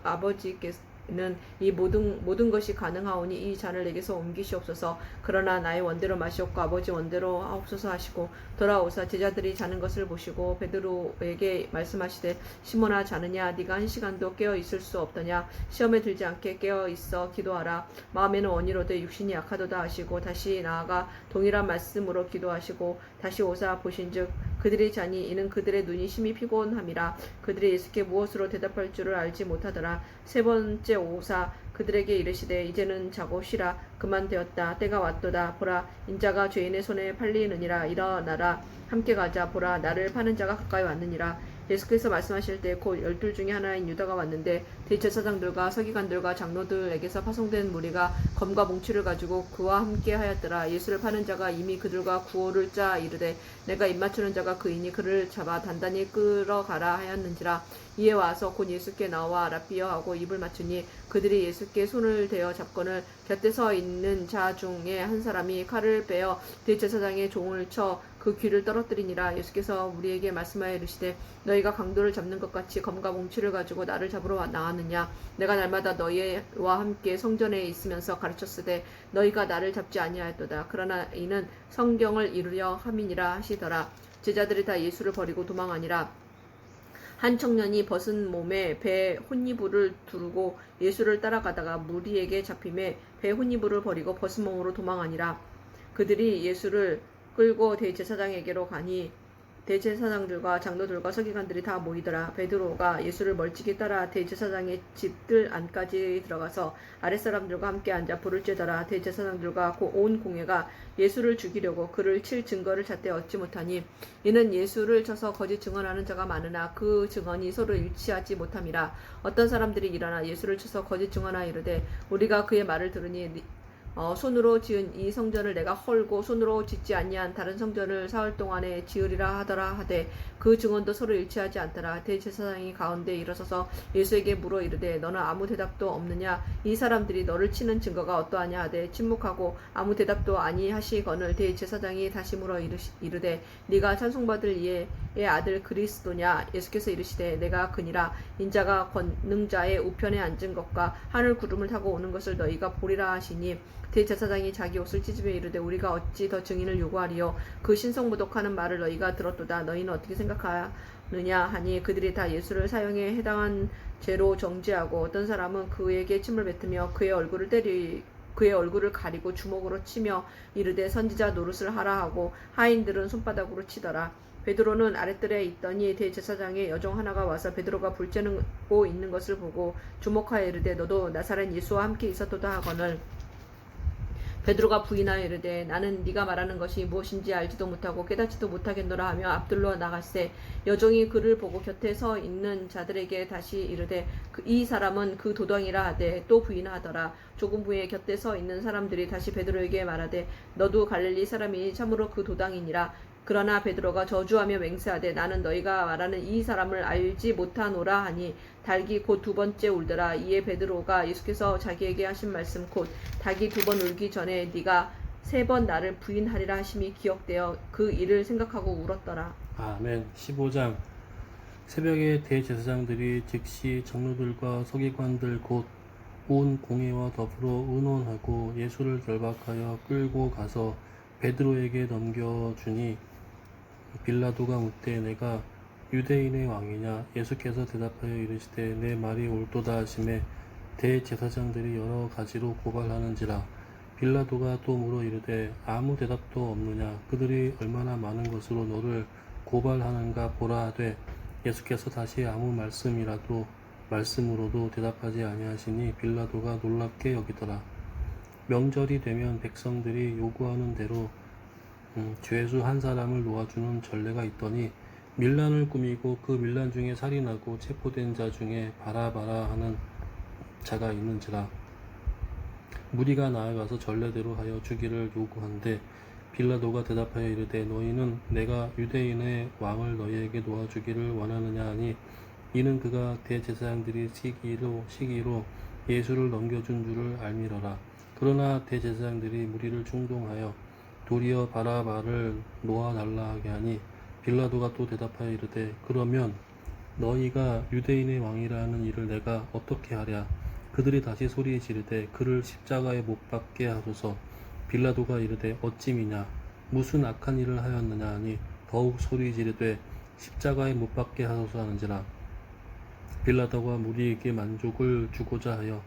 아버지께서는 이 모든 것이 가능하오니 이 잔을 내게서 옮기시옵소서. 그러나 나의 원대로 마시옵고 아버지 원대로 하옵소서 하시고 돌아오사 제자들이 자는 것을 보시고 베드로에게 말씀하시되 시몬아 자느냐 네가 1시간도 깨어 있을 수 없더냐. 시험에 들지 않게 깨어 있어 기도하라. 마음에는 원이로되 육신이 약하도다 하시고 다시 나아가 동일한 말씀으로 기도하시고 다시 오사 보신즉 그들이 자니 이는 그들의 눈이 심히 피곤함이라. 그들이 예수께 무엇으로 대답할 줄을 알지 못하더라. 3번째 오사 그들에게 이르시되 이제는 자고 쉬라. 그만 되었다. 때가 왔도다. 보라 인자가 죄인의 손에 팔리느니라. 일어나라. 함께 가자. 보라 나를 파는 자가 가까이 왔느니라. 예수께서 말씀하실 때 곧 12 중에 하나인 유다가 왔는데 대제사장들과 서기관들과 장로들에게서 파송된 무리가 검과 몽치를 가지고 그와 함께 하였더라. 예수를 파는 자가 이미 그들과 구호를 짜 이르되 내가 입맞추는 자가 그이니 그를 잡아 단단히 끌어가라 하였는지라. 이에 와서 곧 예수께 나와 라삐어 하고 입을 맞추니 그들이 예수께 손을 대어 잡거늘 곁에 서 있는 자 중에 한 사람이 칼을 빼어 대제사장의 종을 쳐 그 귀를 떨어뜨리니라. 예수께서 우리에게 말씀하여 이르시되 너희가 강도를 잡는 것 같이 검과 몽치를 가지고 나를 잡으러 나왔느냐. 내가 날마다 너희와 함께 성전에 있으면서 가르쳤으되 너희가 나를 잡지 아니하였도다. 그러나 이는 성경을 이루려 함이니라 하시더라. 제자들이 다 예수를 버리고 도망하니라. 한 청년이 벗은 몸에 배에 혼이불을 두르고 예수를 따라가다가 무리에게 잡힘에 배 혼이불을 버리고 벗은 몸으로 도망하니라. 그들이 예수를 끌고 대제사장에게로 가니 대제사장들과 장로들과 서기관들이 다 모이더라. 베드로가 예수를 멀찍이 따라 대제사장의 집들 안까지 들어가서 아랫사람들과 함께 앉아 불을 쬐더라. 대제사장들과 온 공회가 예수를 죽이려고 그를 칠 증거를 찾되 얻지 못하니 이는 예수를 쳐서 거짓 증언하는 자가 많으나 그 증언이 서로 일치하지 못함이라. 어떤 사람들이 일어나 예수를 쳐서 거짓 증언하여 이르되 우리가 그의 말을 들으니 손으로 지은 이 성전을 내가 헐고 손으로 짓지 아니한 다른 성전을 사흘 동안에 지으리라 하더라 하되 그 증언도 서로 일치하지 않더라. 대제사장이 가운데 일어서서 예수에게 물어 이르되 너는 아무 대답도 없느냐? 이 사람들이 너를 치는 증거가 어떠하냐 하되 침묵하고 아무 대답도 아니하시거늘 대제사장이 다시 물어 이르되 네가 찬송받을 이의 아들 그리스도냐? 예수께서 이르시되 내가 그니라. 인자가 권능자의 우편에 앉은 것과 하늘 구름을 타고 오는 것을 너희가 보리라 하시니 대제사장이 자기 옷을 찢으며 이르되 우리가 어찌 더 증인을 요구하리요? 그 신성모독하는 말을 너희가 들었도다. 너희는 어떻게 생각하느냐 하니 그들이 다 예수를 사형에 해당한 죄로 정죄하고 어떤 사람은 그에게 침을 뱉으며 그의 얼굴을 가리고 주먹으로 치며 이르되 선지자 노릇을 하라 하고 하인들은 손바닥으로 치더라. 베드로는 아랫뜰에 있더니 대제사장의 여종 하나가 와서 베드로가 불 쬐고 있는 것을 보고 주목하여 이르되 너도 나사렛 예수와 함께 있었도다 하거늘 베드로가 부인하여 이르되 나는 네가 말하는 것이 무엇인지 알지도 못하고 깨닫지도 못하겠노라 하며 앞들로 나갈새 여종이 그를 보고 곁에 서 있는 자들에게 다시 이르되 이 사람은 그 도당이라 하되 또 부인하더라. 조금 후에 곁에 서 있는 사람들이 다시 베드로에게 말하되 너도 갈릴리 사람이 참으로 그 도당이니라. 그러나 베드로가 저주하며 맹세하되 나는 너희가 말하는 이 사람을 알지 못하노라 하니 닭이 곧 두 번째 울더라. 이에 베드로가 예수께서 자기에게 하신 말씀 곧 닭이 두 번 울기 전에 네가 세 번 나를 부인하리라 하심이 기억되어 그 일을 생각하고 울었더라. 아멘. 15장. 새벽에 대제사장들이 즉시 장로들과 서기관들 곧 온 공회와 더불어 의논하고 예수를 결박하여 끌고 가서 베드로에게 넘겨주니 빌라도가 묻되 내가 유대인의 왕이냐? 예수께서 대답하여 이르시되 내 말이 옳도다 하시매 대제사장들이 여러 가지로 고발하는지라. 빌라도가 또 물어 이르되 아무 대답도 없느냐? 그들이 얼마나 많은 것으로 너를 고발하는가 보라 하되 예수께서 다시 아무 말씀으로도 대답하지 아니하시니 빌라도가 놀랍게 여기더라. 명절이 되면 백성들이 요구하는 대로 죄수 한 사람을 놓아주는 전례가 있더니 밀란을 꾸미고 그 밀란 중에 살인하고 체포된 자 중에 바라바라 하는 자가 있는지라. 무리가 나아가서 전례대로 하여 주기를 요구한데 빌라도가 대답하여 이르되 너희는 내가 유대인의 왕을 너희에게 놓아주기를 원하느냐 하니 이는 그가 대제사장들이 시기로 예수를 넘겨준 줄을 알미러라. 그러나 대제사장들이 무리를 충동하여 도리어 바라바를 놓아달라 하게 하니 빌라도가 또 대답하여 이르되 그러면 너희가 유대인의 왕이라는 일을 내가 어떻게 하랴? 그들이 다시 소리 지르되 그를 십자가에 못 박게 하소서. 빌라도가 이르되 어찌미냐? 무슨 악한 일을 하였느냐 하니 더욱 소리 지르되 십자가에 못 박게 하소서 하는지라. 빌라도가 무리에게 만족을 주고자 하여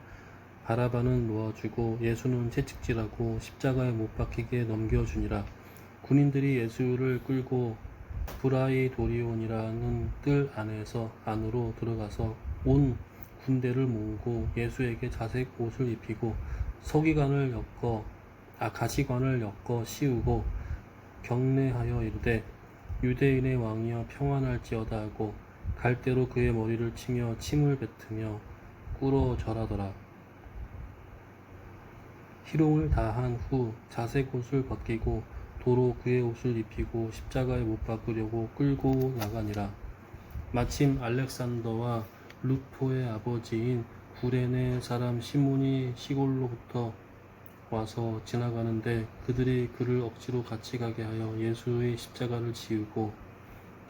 바라바는 놓아주고 예수는 채찍질하고 십자가에 못 박히게 넘겨주니라. 군인들이 예수를 끌고 브라이도리온이라는 뜰 안으로 들어가서 온 군대를 모으고 예수에게 자색 옷을 입히고 가시관을 엮어 씌우고 경례하여 이르되 유대인의 왕이여 평안할지어다 하고 갈대로 그의 머리를 치며 침을 뱉으며 꿇어 절하더라. 희롱을 다한 후 자색 옷을 벗기고 도로 그의 옷을 입히고 십자가에 못 박으려고 끌고 나가니라. 마침 알렉산더와 루포의 아버지인 구레네 사람 시몬이 시골로부터 와서 지나가는데 그들이 그를 억지로 같이 가게 하여 예수의 십자가를 지우고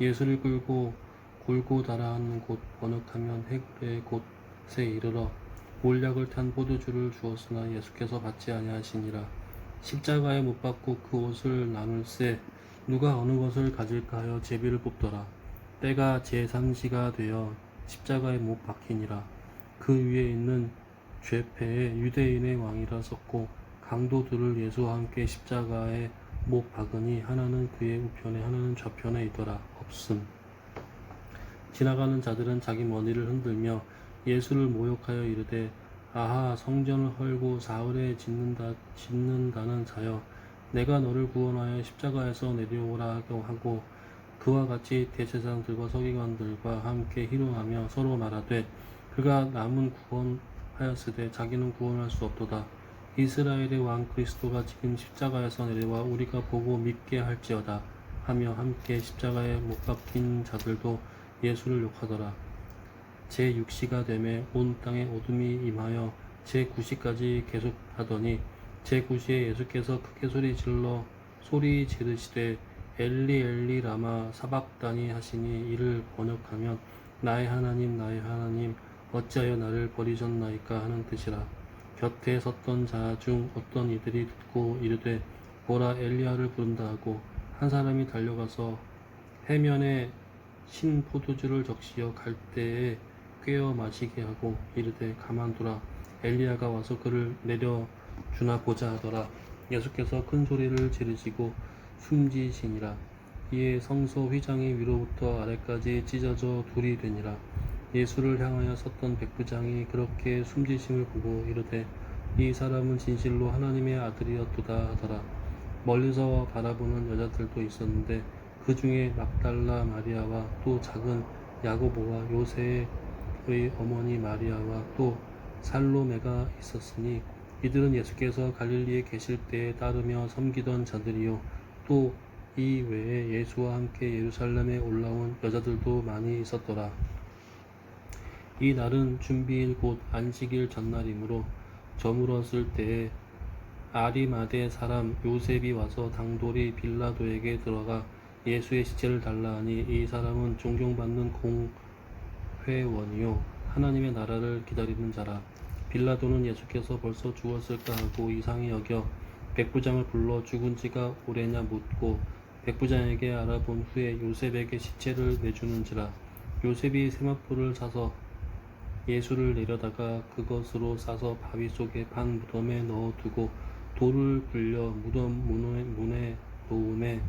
예수를 끌고 골고다라 하는 곳 번역하면 해굴의 곳에 이르러 몰약을 탄 포도주를 주었으나 예수께서 받지 아니하시니라. 십자가에 못 박고 그 옷을 나눌새 누가 어느 것을 가질까 하여 제비를 뽑더라. 때가 제3시가 되어 십자가에 못 박히니라. 그 위에 있는 죄패에 유대인의 왕이라 썼고 강도들을 예수와 함께 십자가에 못 박으니 하나는 그의 우편에 하나는 좌편에 있더라. 없음. 지나가는 자들은 자기 머리를 흔들며 예수를 모욕하여 이르되 아하 성전을 헐고 사흘에 짓는다는 자여 내가 너를 구원하여 십자가에서 내려오라 하고 그와 같이 대제사장들과 서기관들과 함께 희롱하며 서로 말하되 그가 남은 구원하였으되 자기는 구원할 수 없도다. 이스라엘의 왕 그리스도가 지금 십자가에서 내려와 우리가 보고 믿게 할지어다 하며 함께 십자가에 못 박힌 자들도 예수를 욕하더라. 제6시가 되매 온 땅에 어둠이 임하여 제9시까지 계속하더니 제9시에 예수께서 크게 소리 지르시되 엘리 엘리 라마 사박다니 하시니 이를 번역하면 나의 하나님 어찌하여 나를 버리셨나이까 하는 뜻이라. 곁에 섰던 자 중 어떤 이들이 듣고 이르되 보라 엘리야를 부른다 하고 한 사람이 달려가서 해면에 신 포도주를 적시어 갈대에 꿰어 마시게 하고 이르되 가만두라 엘리야가 와서 그를 내려주나 보자 하더라. 예수께서 큰 소리를 지르시고 숨지시니라. 이에 성소 휘장이 위로부터 아래까지 찢어져 둘이 되니라. 예수를 향하여 섰던 백부장이 그렇게 숨지심을 보고 이르되 이 사람은 진실로 하나님의 아들이었도다 하더라. 멀리서 바라보는 여자들도 있었는데 그 중에 막달라 마리아와 또 작은 야고보와 요새의 어머니 마리아와 또 살로메가 있었으니 이들은 예수께서 갈릴리에 계실 때에 따르며 섬기던 자들이요 또 이 외에 예수와 함께 예루살렘에 올라온 여자들도 많이 있었더라. 이 날은 준비일 곧 안식일 전날이므로 저물었을 때에 아리마대 사람 요셉이 와서 당돌이 빌라도에게 들어가 예수의 시체를 달라 하니 이 사람은 존경받는 공회원이요 하나님의 나라를 기다리는 자라. 빌라도는 예수께서 벌써 죽었을까 하고 이상히 여겨 백부장을 불러 죽은 지가 오래냐 묻고 백부장에게 알아본 후에 요셉에게 시체를 내주는지라. 요셉이 세마포를 사서 예수를 내려다가 그것으로 싸서 바위 속에 반 무덤에 넣어두고 돌을 굴려 무덤 문에 놓음에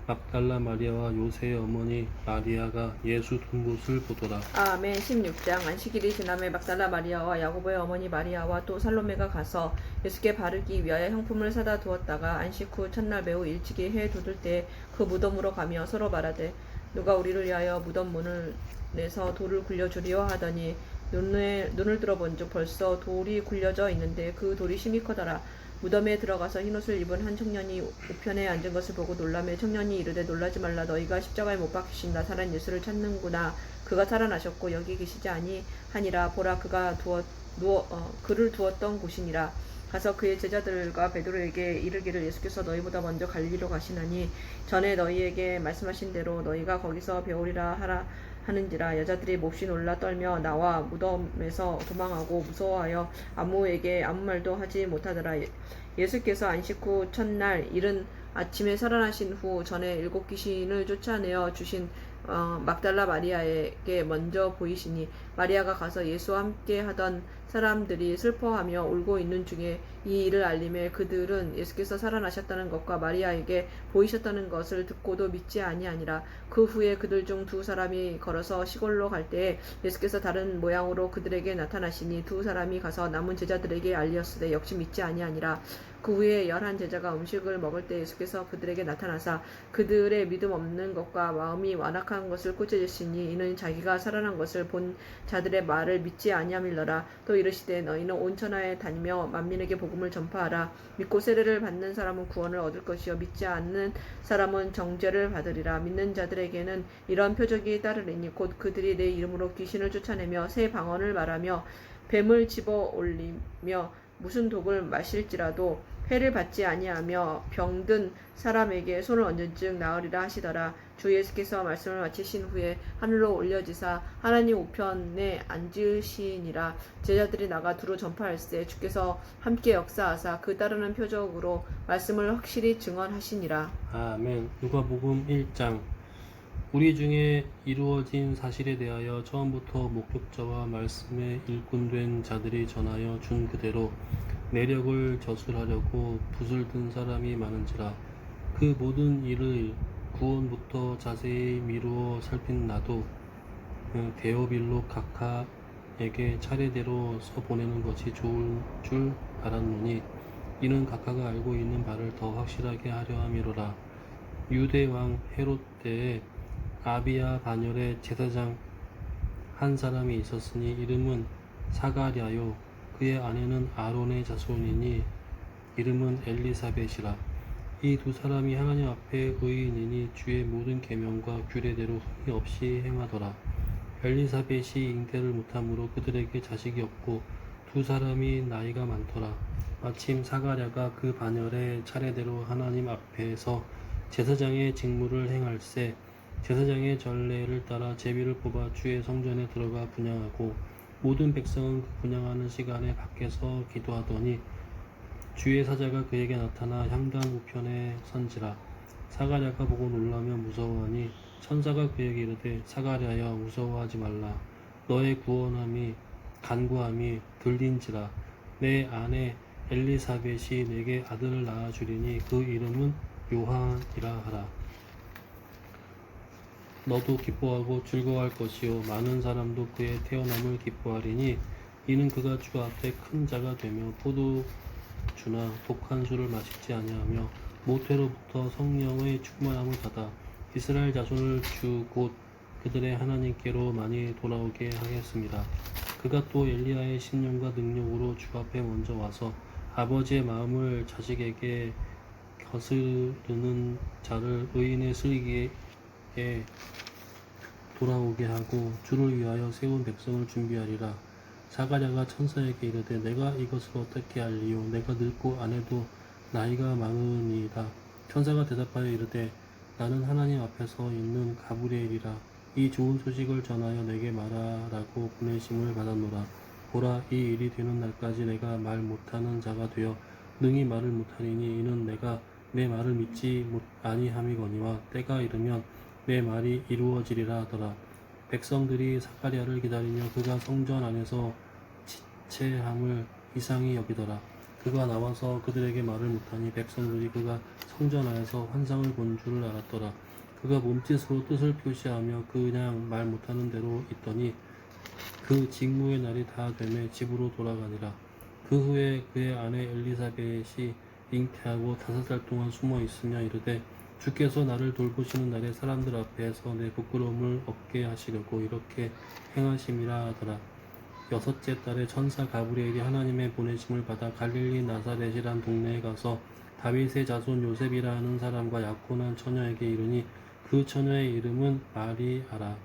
막달라 마리아와 요새의 어머니 마리아가 예수 둔 곳을 보더라. 아멘. 16장 안식일이 지남에 막달라 마리아와 야고보의 어머니 마리아와 또 살로메가 가서 예수께 바르기 위하여 형품을 사다 두었다가 안식 후 첫날 매우 일찍이 해 돋을 때 그 무덤으로 가며 서로 말하되 누가 우리를 위하여 무덤 문을 내서 돌을 굴려주리요 하더니 눈을 들어본즉 벌써 돌이 굴려져 있는데 그 돌이 심히 커더라. 무덤에 들어가서 흰옷을 입은 한 청년이 우편에 앉은 것을 보고 놀라며 청년이 이르되 놀라지 말라. 너희가 십자가에 못 박히신 나사렛 예수를 찾는구나. 그가 살아나셨고 여기 계시지 아니하니라. 보라 그가 그를 두었던 곳이니라. 가서 그의 제자들과 베드로에게 이르기를 예수께서 너희보다 먼저 갈릴리로 가시나니 전에 너희에게 말씀하신 대로 너희가 거기서 배우리라 하는지라. 여자들이 몹시 놀라 떨며 나와 무덤에서 도망하고 무서워하여 아무에게 아무 말도 하지 못하더라. 예수께서 안식 후 첫날 이른 아침에 살아나신 후 전에 7 귀신을 쫓아내어 주신 막달라 마리아에게 먼저 보이시니 마리아가 가서 예수와 함께 하던 사람들이 슬퍼하며 울고 있는 중에 이 일을 알림에 그들은 예수께서 살아나셨다는 것과 마리아에게 보이셨다는 것을 듣고도 믿지 아니하니라. 그 후에 그들 중 2 사람이 걸어서 시골로 갈 때에 예수께서 다른 모양으로 그들에게 나타나시니 2 사람이 가서 남은 제자들에게 알리었으되 역시 믿지 아니하니라. 그 후에 11 제자가 음식을 먹을 때 예수께서 그들에게 나타나사 그들의 믿음 없는 것과 마음이 완악한 것을 꾸짖으시니 이는 자기가 살아난 것을 본 자들의 말을 믿지 아니함일러라. 또 이르시되 너희는 온 천하에 다니며 만민에게 복음을 전파하라. 믿고 세례를 받는 사람은 구원을 얻을 것이요 믿지 않는 사람은 정죄를 받으리라. 믿는 자들에게는 이런 표적이 따르리니 곧 그들이 내 이름으로 귀신을 쫓아내며 새 방언을 말하며 뱀을 집어 올리며 무슨 독을 마실지라도 해를 받지 아니하며 병든 사람에게 손을 얹은즉 나으리라 하시더라. 주 예수께서 말씀을 마치신 후에 하늘로 올려지사 하나님 우편에 앉으시니라. 제자들이 나가 두루 전파할세 주께서 함께 역사하사 그 따르는 표적으로 말씀을 확실히 증언하시니라. 아멘. 누가복음 1장 우리 중에 이루어진 사실에 대하여 처음부터 목격자와 말씀에 일꾼된 자들이 전하여 준 그대로 내력을 저술하려고 붓을 든 사람이 많은지라. 그 모든 일을 구원부터 자세히 미루어 살핀 나도 데오빌로 각하에게 차례대로 써보내는 것이 좋을 줄 알았노니 이는 각하가 알고 있는 바를 더 확실하게 하려 함이로라. 유대 왕 헤롯 때에 아비야 반열의 제사장 한 사람이 있었으니 이름은 사가랴요. 그의 아내는 아론의 자손이니 이름은 엘리사벳이라. 이 두 사람이 하나님 앞에 의인이니 주의 모든 계명과 규례대로 흠이 없이 행하더라. 엘리사벳이 잉태를 못함으로 그들에게 자식이 없고 두 사람이 나이가 많더라. 마침 사가랴가 그 반열에 차례대로 하나님 앞에서 제사장의 직무를 행할세 제사장의 전례를 따라 제비를 뽑아 주의 성전에 들어가 분향하고 모든 백성은 그 분향하는 시간에 밖에서 기도하더니 주의 사자가 그에게 나타나 향단 우편에 선지라. 사가랴가 보고 놀라며 무서워하니 천사가 그에게 이르되 사가랴야 무서워하지 말라. 너의 구원함이 간구함이 들린지라. 내 아내 엘리사벳이 내게 아들을 낳아 주리니 그 이름은 요한이라 하라. 너도 기뻐하고 즐거워할 것이요 많은 사람도 그의 태어남을 기뻐하리니 이는 그가 주 앞에 큰 자가 되며 포도주나 독한 술을 마시지 아니하며 모태로부터 성령의 충만함을 받아 이스라엘 자손을 주 곧 그들의 하나님께로 많이 돌아오게 하겠습니다. 그가 또 엘리야의 신령과 능력으로 주 앞에 먼저 와서 아버지의 마음을 자식에게 거스르는 자를 의인의 슬기에 돌아오게 하고 주를 위하여 세운 백성을 준비하리라. 사가랴가 천사에게 이르되 내가 이것을 어떻게 알리요? 내가 늙고 아내도 나이가 많으니이다. 천사가 대답하여 이르되 나는 하나님 앞에서 있는 가브리엘이라. 이 좋은 소식을 전하여 내게 말하라고 보내심을 받았노라. 보라, 이 일이 되는 날까지 내가 말 못하는 자가 되어 능히 말을 못하리니 이는 내가 내 말을 믿지 아니함이거니와 때가 이르면 내 말이 이루어지리라 하더라. 백성들이 사가랴를 기다리며 그가 성전 안에서 지체함을 이상히 여기더라. 그가 나와서 그들에게 말을 못하니 백성들이 그가 성전 안에서 환상을 본 줄을 알았더라. 그가 몸짓으로 뜻을 표시하며 그냥 말 못하는 대로 있더니 그 직무의 날이 다 되매 집으로 돌아가니라. 그 후에 그의 아내 엘리사벳이 잉태하고 5달 동안 숨어 있으며 이르되 주께서 나를 돌보시는 날에 사람들 앞에서 내 부끄러움을 없게 하시려고 이렇게 행하심이라 하더라. 6째 달에 천사 가브리엘이 하나님의 보내심을 받아 갈릴리 나사렛이란 동네에 가서 다윗의 자손 요셉이라 하는 사람과 약혼한 처녀에게 이르니 그 처녀의 이름은 마리아라.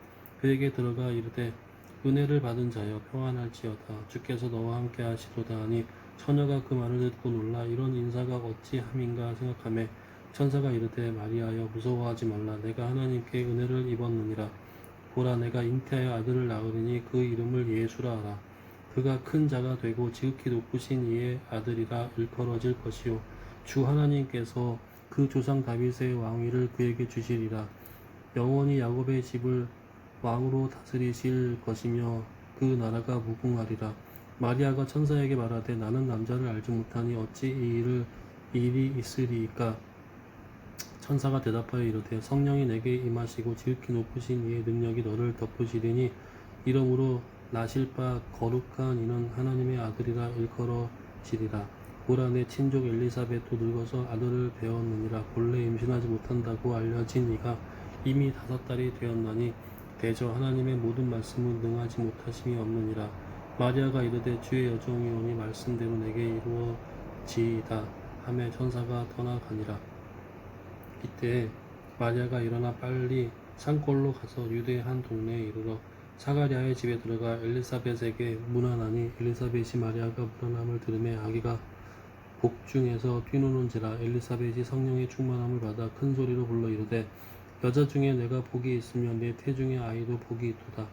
그에게 들어가 이르되 은혜를 받은 자여 평안할지어다. 주께서 너와 함께 하시도다 하니 처녀가 그 말을 듣고 놀라 이런 인사가 어찌 함인가 생각하매 천사가 이르되 마리아여 무서워하지 말라. 내가 하나님께 은혜를 입었느니라. 보라, 내가 잉태하여 아들을 낳으리니 그 이름을 예수라 하라. 그가 큰 자가 되고 지극히 높으신 이의 아들이라 일컬어질 것이요 주 하나님께서 그 조상 다윗의 왕위를 그에게 주시리라. 영원히 야곱의 집을 왕으로 다스리실 것이며 그 나라가 무궁하리라. 마리아가 천사에게 말하되 나는 남자를 알지 못하니 어찌 이 일이 있으리이까. 천사가 대답하여 이르되 성령이 내게 임하시고 지극히 높으신 이의 능력이 너를 덮으시리니 이러므로 나실 바 거룩한 이는 하나님의 아들이라 일컬어지리라. 보라, 내 친족 엘리사벳도 늙어서 아들을 배웠느니라. 본래 임신하지 못한다고 알려진 이가 이미 5달이 되었나니 대저 하나님의 모든 말씀은 능하지 못하심이 없느니라. 마리아가 이르되 주의 여종이 오니 말씀대로 내게 이루어지이다 하매 천사가 떠나가니라. 이때 마리아가 일어나 빨리 산골로 가서 유대의 한 동네에 이르러 사가랴의 집에 들어가 엘리사벳에게 문안하니 엘리사벳이 마리아가 문안함을 들으매 아기가 복중에서 뛰노는지라. 엘리사벳이 성령의 충만함을 받아 큰 소리로 불러 이르되 여자 중에 내가 복이 있으며 내 태중의 아이도 복이 있도다.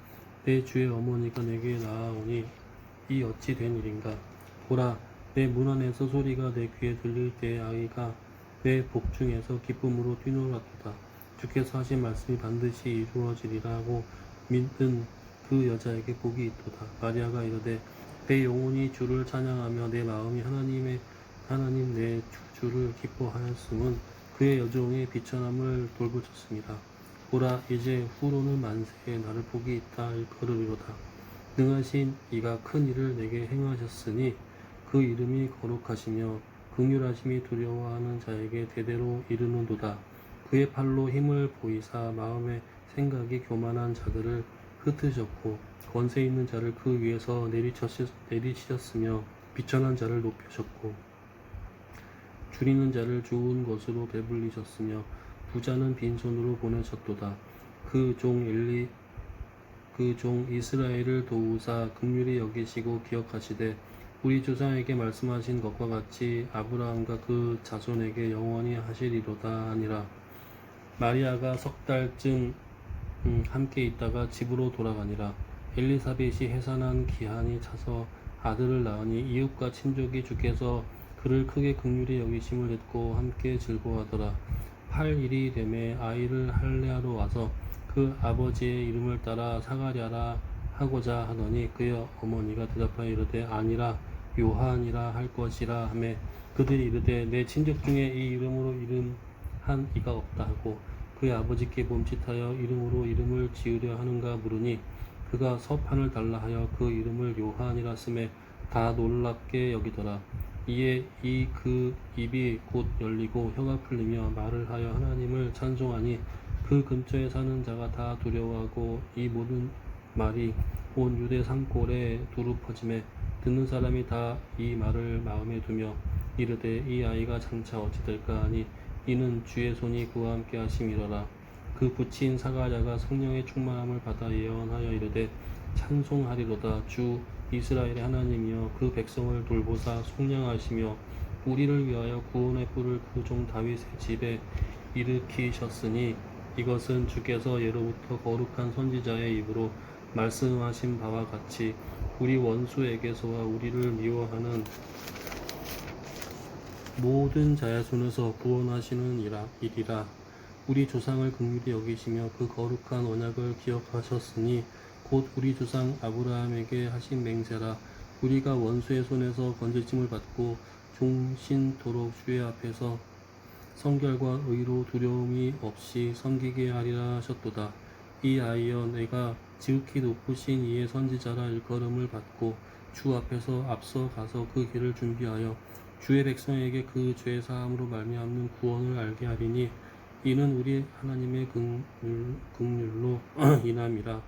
내 주의 어머니가 내게 낳아오니 이 어찌 된 일인가. 보라, 내 문안에서 소리가 내 귀에 들릴 때에 아이가 내 복중에서 기쁨으로 뛰놀았도다. 주께서 하신 말씀이 반드시 이루어지리라고 믿는 그 여자에게 복이 있도다. 마리아가 이르되 내 영혼이 주를 찬양하며 내 마음이 하나님 내 주를 기뻐하였음은 그의 여종의 비천함을 돌보셨습니다. 보라 이제 후로는 만세에 나를 복이 있다 일컬으리로다. 능하신 이가 큰 일을 내게 행하셨으니 그 이름이 거룩하시며 긍휼하심이 두려워하는 자에게 대대로 이르는도다. 그의 팔로 힘을 보이사 마음의 생각이 교만한 자들을 흩으셨고 권세 있는 자를 그 위에서 내리치셨으며 비천한 자를 높이셨고 줄이는 자를 좋은 것으로 배불리셨으며 부자는 빈손으로 보내셨도다. 그 종 이스라엘을 도우사 긍휼히 여기시고 기억하시되 우리 조상에게 말씀하신 것과 같이 아브라함과 그 자손에게 영원히 하시리로다 하니라. 마리아가 석 달쯤 함께 있다가 집으로 돌아가니라. 엘리사벳이 해산한 기한이 차서 아들을 낳으니 이웃과 친족이 주께서 그를 크게 긍휼히 여기심을 듣고 함께 즐거워하더라. 8일이 되매 아이를 할례하러 와서 그 아버지의 이름을 따라 사가랴라 하고자 하더니 그의 어머니가 대답하여 이르되 아니라 요한이라 할 것이라 하매 그들이 이르되 내 친족 중에 이 이름으로 이름한 이가 없다 하고 그의 아버지께 몸짓하여 이름으로 이름을 지으려 하는가 물으니 그가 서판을 달라 하여 그 이름을 요한이라 쓰매 다 놀랍게 여기더라. 이에 그 입이 곧 열리고 혀가 풀리며 말을 하여 하나님을 찬송하니 그 근처에 사는 자가 다 두려워하고 이 모든 말이 온 유대 산골에 두루 퍼지매 듣는 사람이 다 이 말을 마음에 두며 이르되 이 아이가 장차 어찌 될까 하니 이는 주의 손이 그와 함께 하심이로라. 그 부친 사가랴가 성령의 충만함을 받아 예언하여 이르되 찬송하리로다. 주 이스라엘의 하나님이여 그 백성을 돌보사 속량하시며 우리를 위하여 구원의 뿔을 그 종 다윗의 집에 일으키셨으니 이것은 주께서 예로부터 거룩한 선지자의 입으로 말씀하신 바와 같이 우리 원수에게서와 우리를 미워하는 모든 자의 손에서 구원하시는 일이라. 우리 조상을 긍휼히 여기시며 그 거룩한 언약을 기억하셨으니 곧 우리 조상 아브라함에게 하신 맹세라. 우리가 원수의 손에서 건질짐을 받고 종신토록 주의 앞에서 성결과 의로 두려움이 없이 섬기게 하리라 하셨도다. 이 아이여 내가 지극히 높으신 이의 선지자라 일컬음을 받고 주 앞에서 앞서 가서 그 길을 준비하여 주의 백성에게 그 죄 사함으로 말미암는 구원을 알게 하리니 이는 우리 하나님의 긍휼로 인함이라.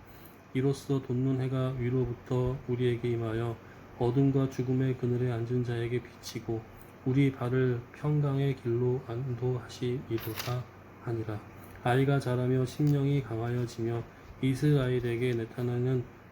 이로써 돋는 해가 위로부터 우리에게 임하여 어둠과 죽음의 그늘에 앉은 자에게 비치고 우리 발을 평강의 길로 안도하시리로다 하니라. 아이가 자라며 심령이 강하여지며 이스라엘에게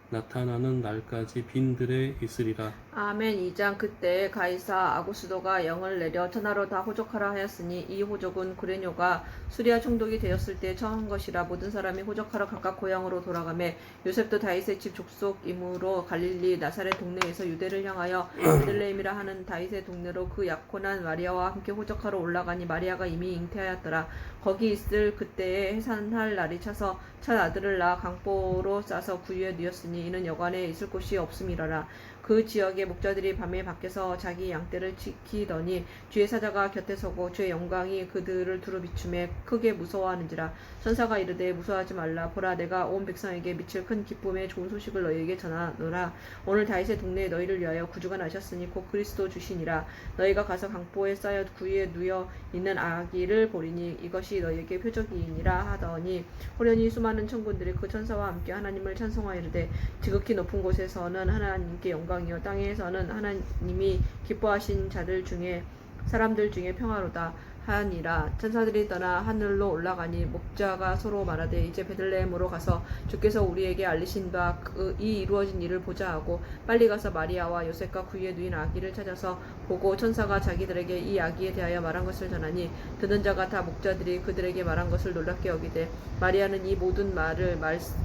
나타나는 날까지 빈들에 있으리라. 아멘. 2장 그때 가이사 아구스도가 영을 내려 천하로 다 호적하라 하였으니 이 호적은 구레뇨가 수리아 총독이 되었을 때 처한 것이라. 모든 사람이 호적하러 각각 고향으로 돌아가매 요셉도 다윗의 집 족속이므로 갈릴리 나사렛 동네에서 유대를 향하여 베들레헴이라 하는 다윗의 동네로 그 약혼한 마리아와 함께 호적하러 올라가니 마리아가 이미 잉태하였더라. 거기 있을 그때에 해산할 날이 차서 첫 아들을 낳아 강보로 싸서 구유에 누였으니 이는 여관에 있을 곳이 없음이라라. 그 지역의 목자들이 밤에 밖에서 자기 양떼를 지키더니 주의 사자가 곁에 서고 주의 영광이 그들을 두루 비추매 크게 무서워하는지라. 천사가 이르되 무서워하지 말라. 보라 내가 온 백성에게 미칠 큰 기쁨의 좋은 소식을 너희에게 전하노라. 오늘 다윗의 동네에 너희를 위하여 구주가 나셨으니 곧 그리스도 주시니라. 너희가 가서 강보에 쌓여 구유에 누여 있는 아기를 보리니 이것이 너희에게 표적이니라 하더니 호련히 수많은 천군들이 그 천사와 함께 하나님을 찬송하이르되 지극히 높은 곳에서는 하나님께 영광이요 땅에서는 하나님이 기뻐하신 사람들 중에 평화로다 하니라. 천사들이 떠나 하늘로 올라가니 목자가 서로 말하되 이제 베들레헴으로 가서 주께서 우리에게 알리신 바 이 이루어진 일을 보자 하고 빨리 가서 마리아와 요셉과 구유에 누인 아기를 찾아서 보고 천사가 자기들에게 이 아기에 대하여 말한 것을 전하니 듣는 자가 다 목자들이 그들에게 말한 것을 놀랍게 여기되 마리아는 이 모든 말을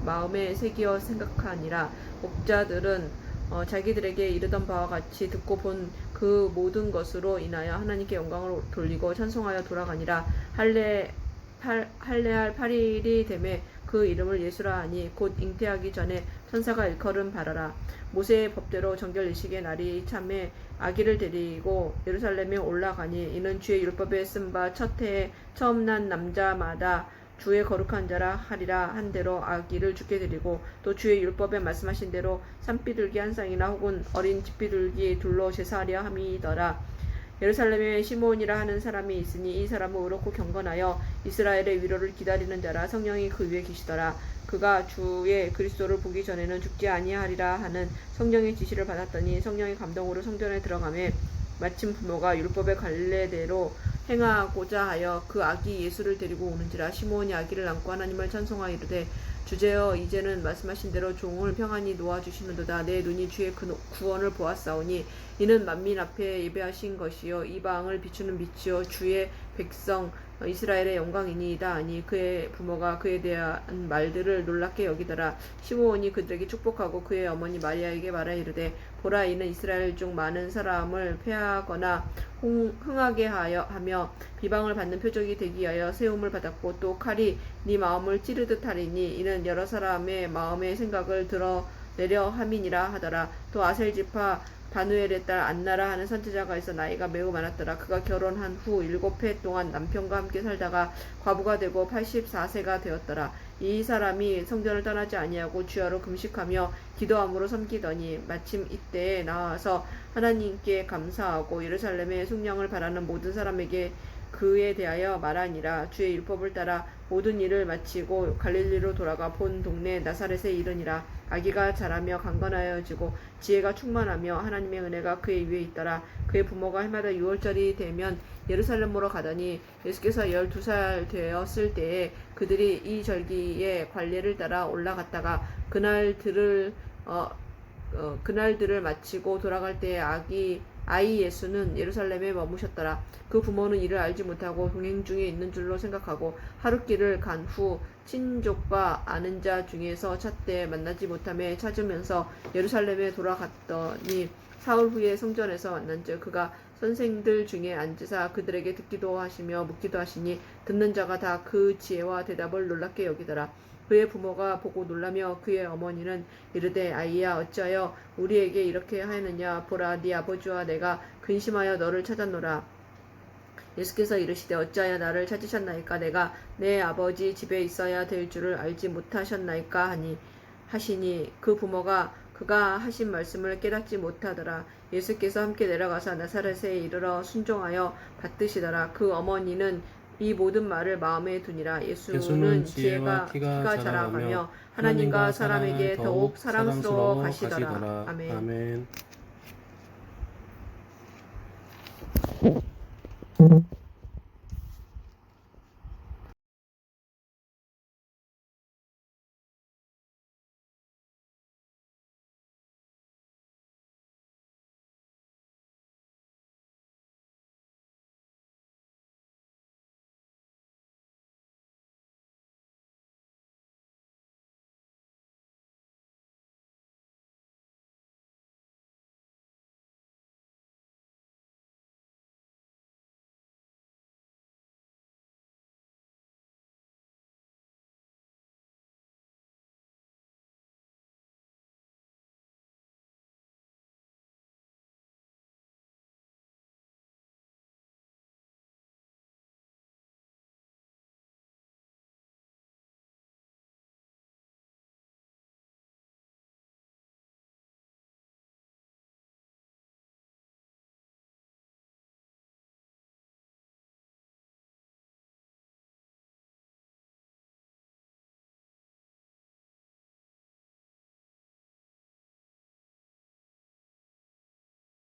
마음에 새기어 생각하니라. 목자들은 자기들에게 이르던 바와 같이 듣고 본 그 모든 것으로 인하여 하나님께 영광을 돌리고 찬송하여 돌아가니라. 할례할 8일이 되매 그 이름을 예수라 하니 곧 잉태하기 전에 천사가 일컬음 바라라. 모세의 법대로 정결일식의 날이 참에 아기를 데리고 예루살렘에 올라가니 이는 주의 율법에 쓴 바 첫 해에 처음 난 남자마다 주의 거룩한 자라 하리라 한 대로 아기를 주께 드리고 또 주의 율법에 말씀하신 대로 산비둘기 한 쌍이나 혹은 어린 집비둘기 둘로 제사하려 함이더라. 예루살렘에 시므온이라 하는 사람이 있으니 이 사람은 의롭고 경건하여 이스라엘의 위로를 기다리는 자라. 성령이 그 위에 계시더라. 그가 주의 그리스도를 보기 전에는 죽지 아니하리라 하는 성령의 지시를 받았더니 성령의 감동으로 성전에 들어가매 마침 부모가 율법의 관례대로 행하고자 하여 그 아기 예수를 데리고 오는지라. 시므온이 아기를 안고 하나님을 찬송하여 이르되 주제여 이제는 말씀하신 대로 종을 평안히 놓아주시는도다. 내 눈이 주의 그 구원을 보았사오니 이는 만민 앞에 예배하신 것이요 이방을 비추는 빛이요 주의 백성 이스라엘의 영광이니이다 하니 그의 부모가 그에 대한 말들을 놀랍게 여기더라. 시므온이 그들에게 축복하고 그의 어머니 마리아에게 말하 이르되 보라 이는 이스라엘 중 많은 사람을 패하거나 흥하게 하며 비방을 받는 표적이 되기 위하여 세움을 받았고 또 칼이 네 마음을 찌르듯 하리니 이는 여러 사람의 마음의 생각을 드러내려 함이니라 하더라. 또 아셀 지파 바누엘의 딸 안나라 하는 선지자가 있어 나이가 매우 많았더라. 그가 결혼한 후 7해 동안 남편과 함께 살다가 과부가 되고 84세가 되었더라. 이 사람이 성전을 떠나지 아니하고 주야로 금식하며 기도함으로 섬기더니 마침 이때에 나와서 하나님께 감사하고 예루살렘의 숙령을 바라는 모든 사람에게 그에 대하여 말하니라. 주의 율법을 따라 모든 일을 마치고 갈릴리로 돌아가 본 동네 나사렛에 이르니라. 아기가 자라며 강건하여지고 지혜가 충만하며 하나님의 은혜가 그의 위에 있더라. 그의 부모가 해마다 6월절이 되면 예루살렘으로 가더니 예수께서 12살 되었을 때에 그들이 이 절기의 관례를 따라 올라갔다가 그날들을 마치고 돌아갈 때에 아이 예수는 예루살렘에 머무셨더라. 그 부모는 이를 알지 못하고 동행 중에 있는 줄로 생각하고 하룻길을 간 후 친족과 아는 자 중에서 찾되 만나지 못하며 찾으면서 예루살렘에 돌아갔더니 사흘 후에 성전에서 만난즉 그가 선생들 중에 앉으사 그들에게 듣기도 하시며 묻기도 하시니 듣는 자가 다 그 지혜와 대답을 놀랍게 여기더라. 그의 부모가 보고 놀라며 그의 어머니는 이르되 아이야 어찌하여 우리에게 이렇게 하였느냐. 보라 네 아버지와 내가 근심하여 너를 찾았노라. 예수께서 이르시되 어찌하여 나를 찾으셨나이까. 내가 내 아버지 집에 있어야 될 줄을 알지 못하셨나이까 하시니 그 부모가 그가 하신 말씀을 깨닫지 못하더라. 예수께서 함께 내려가사 나사렛에 이르러 순종하여 받드시더라. 그 어머니는 이 모든 말을 마음에 두니라. 예수는 지혜가 키가 자라가며 하나님과 사람에게 더욱 사랑스러워 가시더라. 아멘. 아멘.